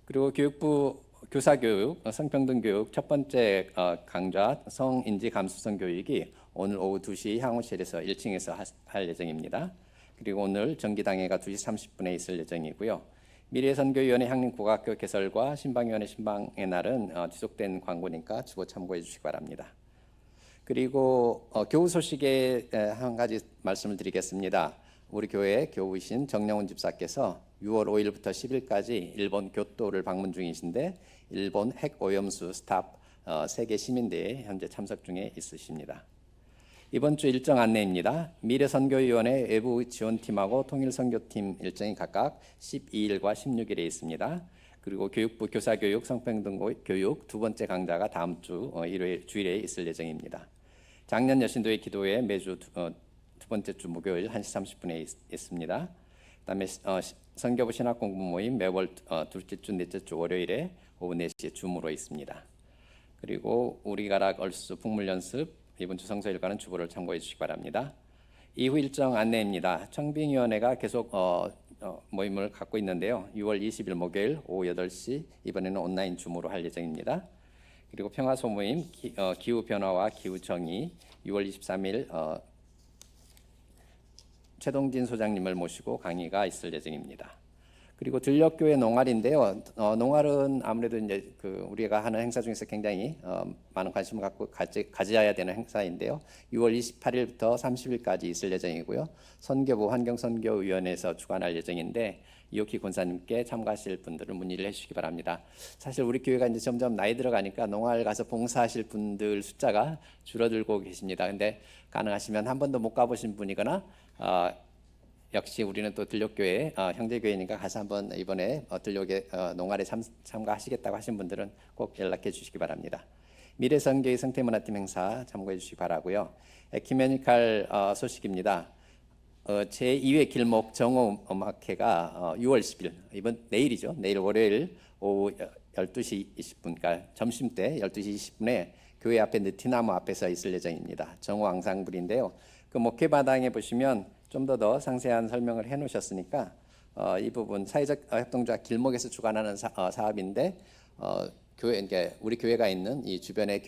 그리고 교육부 교사교육, 성평등교육 첫 번째 강좌 성인지 감수성 교육이 오늘 오후 2시 향호실에서 1층에서 할 예정입니다. 그리고 오늘 정기당회가 2시 30분에 있을 예정이고요. 미래선교위원회 향림고등학교 개설과 신방위원회 신방의 날은 지속된 광고니까 주보 참고해 주시기 바랍니다. 그리고 교우 소식에 한 가지 말씀을 드리겠습니다. 우리 교회 교우이신 정영훈 집사께서 6월 5일부터 10일까지 일본 교토를 방문 중이신데 일본 핵 오염수 스탑 세계 시민대회에 현재 참석 중에 있으십니다. 이번 주 일정 안내입니다. 미래선교위원회 외부 지원팀하고 통일선교팀 일정이 각각 12일과 16일에 있습니다. 그리고 교육부 교사교육 성평등교육 두 번째 강좌가 다음 주 주일에 있을 예정입니다. 작년 여신도의 기도회 매주 두 번째 주 목요일 1시 30분에 있습니다. 그다음에 선교부 신학 공부 모임 매월 둘째 주 넷째 주 월요일에 오후 4시에 줌으로 있습니다. 그리고 우리가락 얼수 북물 연습 이번 주 성서일과는 주보를 참고해 주시기 바랍니다. 이후 일정 안내입니다. 청빙위원회가 계속 모임을 갖고 있는데요. 6월 20일 목요일 오후 8시 이번에는 온라인 줌으로 할 예정입니다. 그리고 평화소모임 기후변화와 기후정의 6월 23일 최동진 소장님을 모시고 강의가 있을 예정입니다. 그리고 들녘교회 농활인데요. 농활은 아무래도 이제 우리가 하는 행사 중에서 굉장히 많은 관심을 갖고 가져야 되는 행사인데요. 6월 28일부터 30일까지 있을 예정이고요. 선교부 환경선교위원회에서 주관할 예정인데 이옥희 권사님께 참가하실 분들은 문의를 해주시기 바랍니다. 사실 우리 교회가 이제 점점 나이 들어가니까 농활 가서 봉사하실 분들 숫자가 줄어들고 계십니다. 근데 가능하시면 한 번도 못 가보신 분이거나 역시 우리는 또 들녘교회 형제교회니까 가서 한번 이번에 들녘에 농활에 참가하시겠다고 하신 분들은 꼭 연락해 주시기 바랍니다. 미래선교회 성태문화팀 행사 참고해 주시기 바라고요. 에큐메니칼 소식입니다. 제2회 길목 정오음악회가 6월 10일 이번 내일이죠. 내일 월요일 오후 12시 20분 그러니까 점심때 12시 20분에 교회 앞에 느티나무 앞에서 있을 예정입니다. 정오 앙상블인데요. 그 목회바당에 보시면 좀 더 상세한 설명을 해놓으셨으니까 이 부분 사회적 협동조합 길목에서 주관하는 사업인데 교회 이제 우리 교회가 있는 이 주변의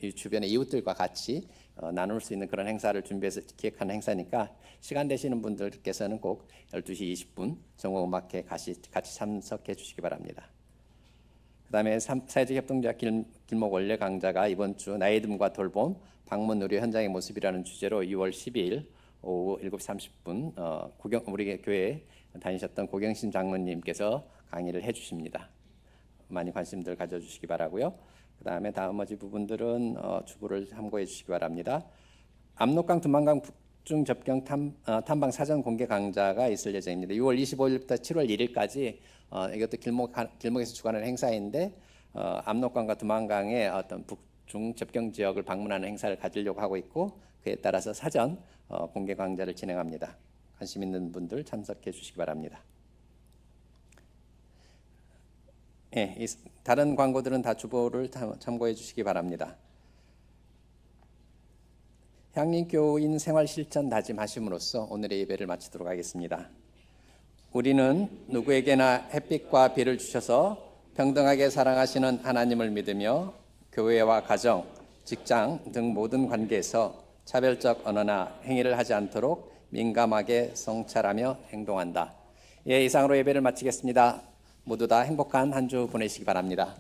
이 주변의 이웃들과 같이 나눌 수 있는 그런 행사를 준비해서 기획하는 행사니까 시간 되시는 분들께서는 꼭 12시 20분 정오음악회 같이 참석해 주시기 바랍니다. 그다음에 사회적 협동조합 길목 원래 강좌가 이번 주 나이듦과 돌봄 방문 의료 현장의 모습이라는 주제로 6월 12일 오후 7시 30분 우리 교회에 다니셨던 고경신 장로님께서 강의를 해주십니다. 많이 관심들 가져주시기 바라고요. 그다음에 나머지 부분들은 주보를 참고해 주시기 바랍니다. 압록강 두만강 북중 접경 탐방 사전 공개 강좌가 있을 예정입니다. 6월 25일부터 7월 1일까지 이것도 길목에서 주관하는 행사인데 압록강과 두만강의 어떤 북중 접경 지역을 방문하는 행사를 가지려고 하고 있고 그에 따라서 사전 공개 강좌를 진행합니다. 관심 있는 분들 참석해 주시기 바랍니다. 예, 다른 광고들은 다 주보를 참고해 주시기 바랍니다. 향림교인 생활실천 다짐하심으로써 오늘의 예배를 마치도록 하겠습니다. 우리는 누구에게나 햇빛과 비를 주셔서 평등하게 사랑하시는 하나님을 믿으며 교회와 가정, 직장 등 모든 관계에서 차별적 언어나 행위를 하지 않도록 민감하게 성찰하며 행동한다. 예, 이상으로 예배를 마치겠습니다. 모두 다 행복한 한 주 보내시기 바랍니다.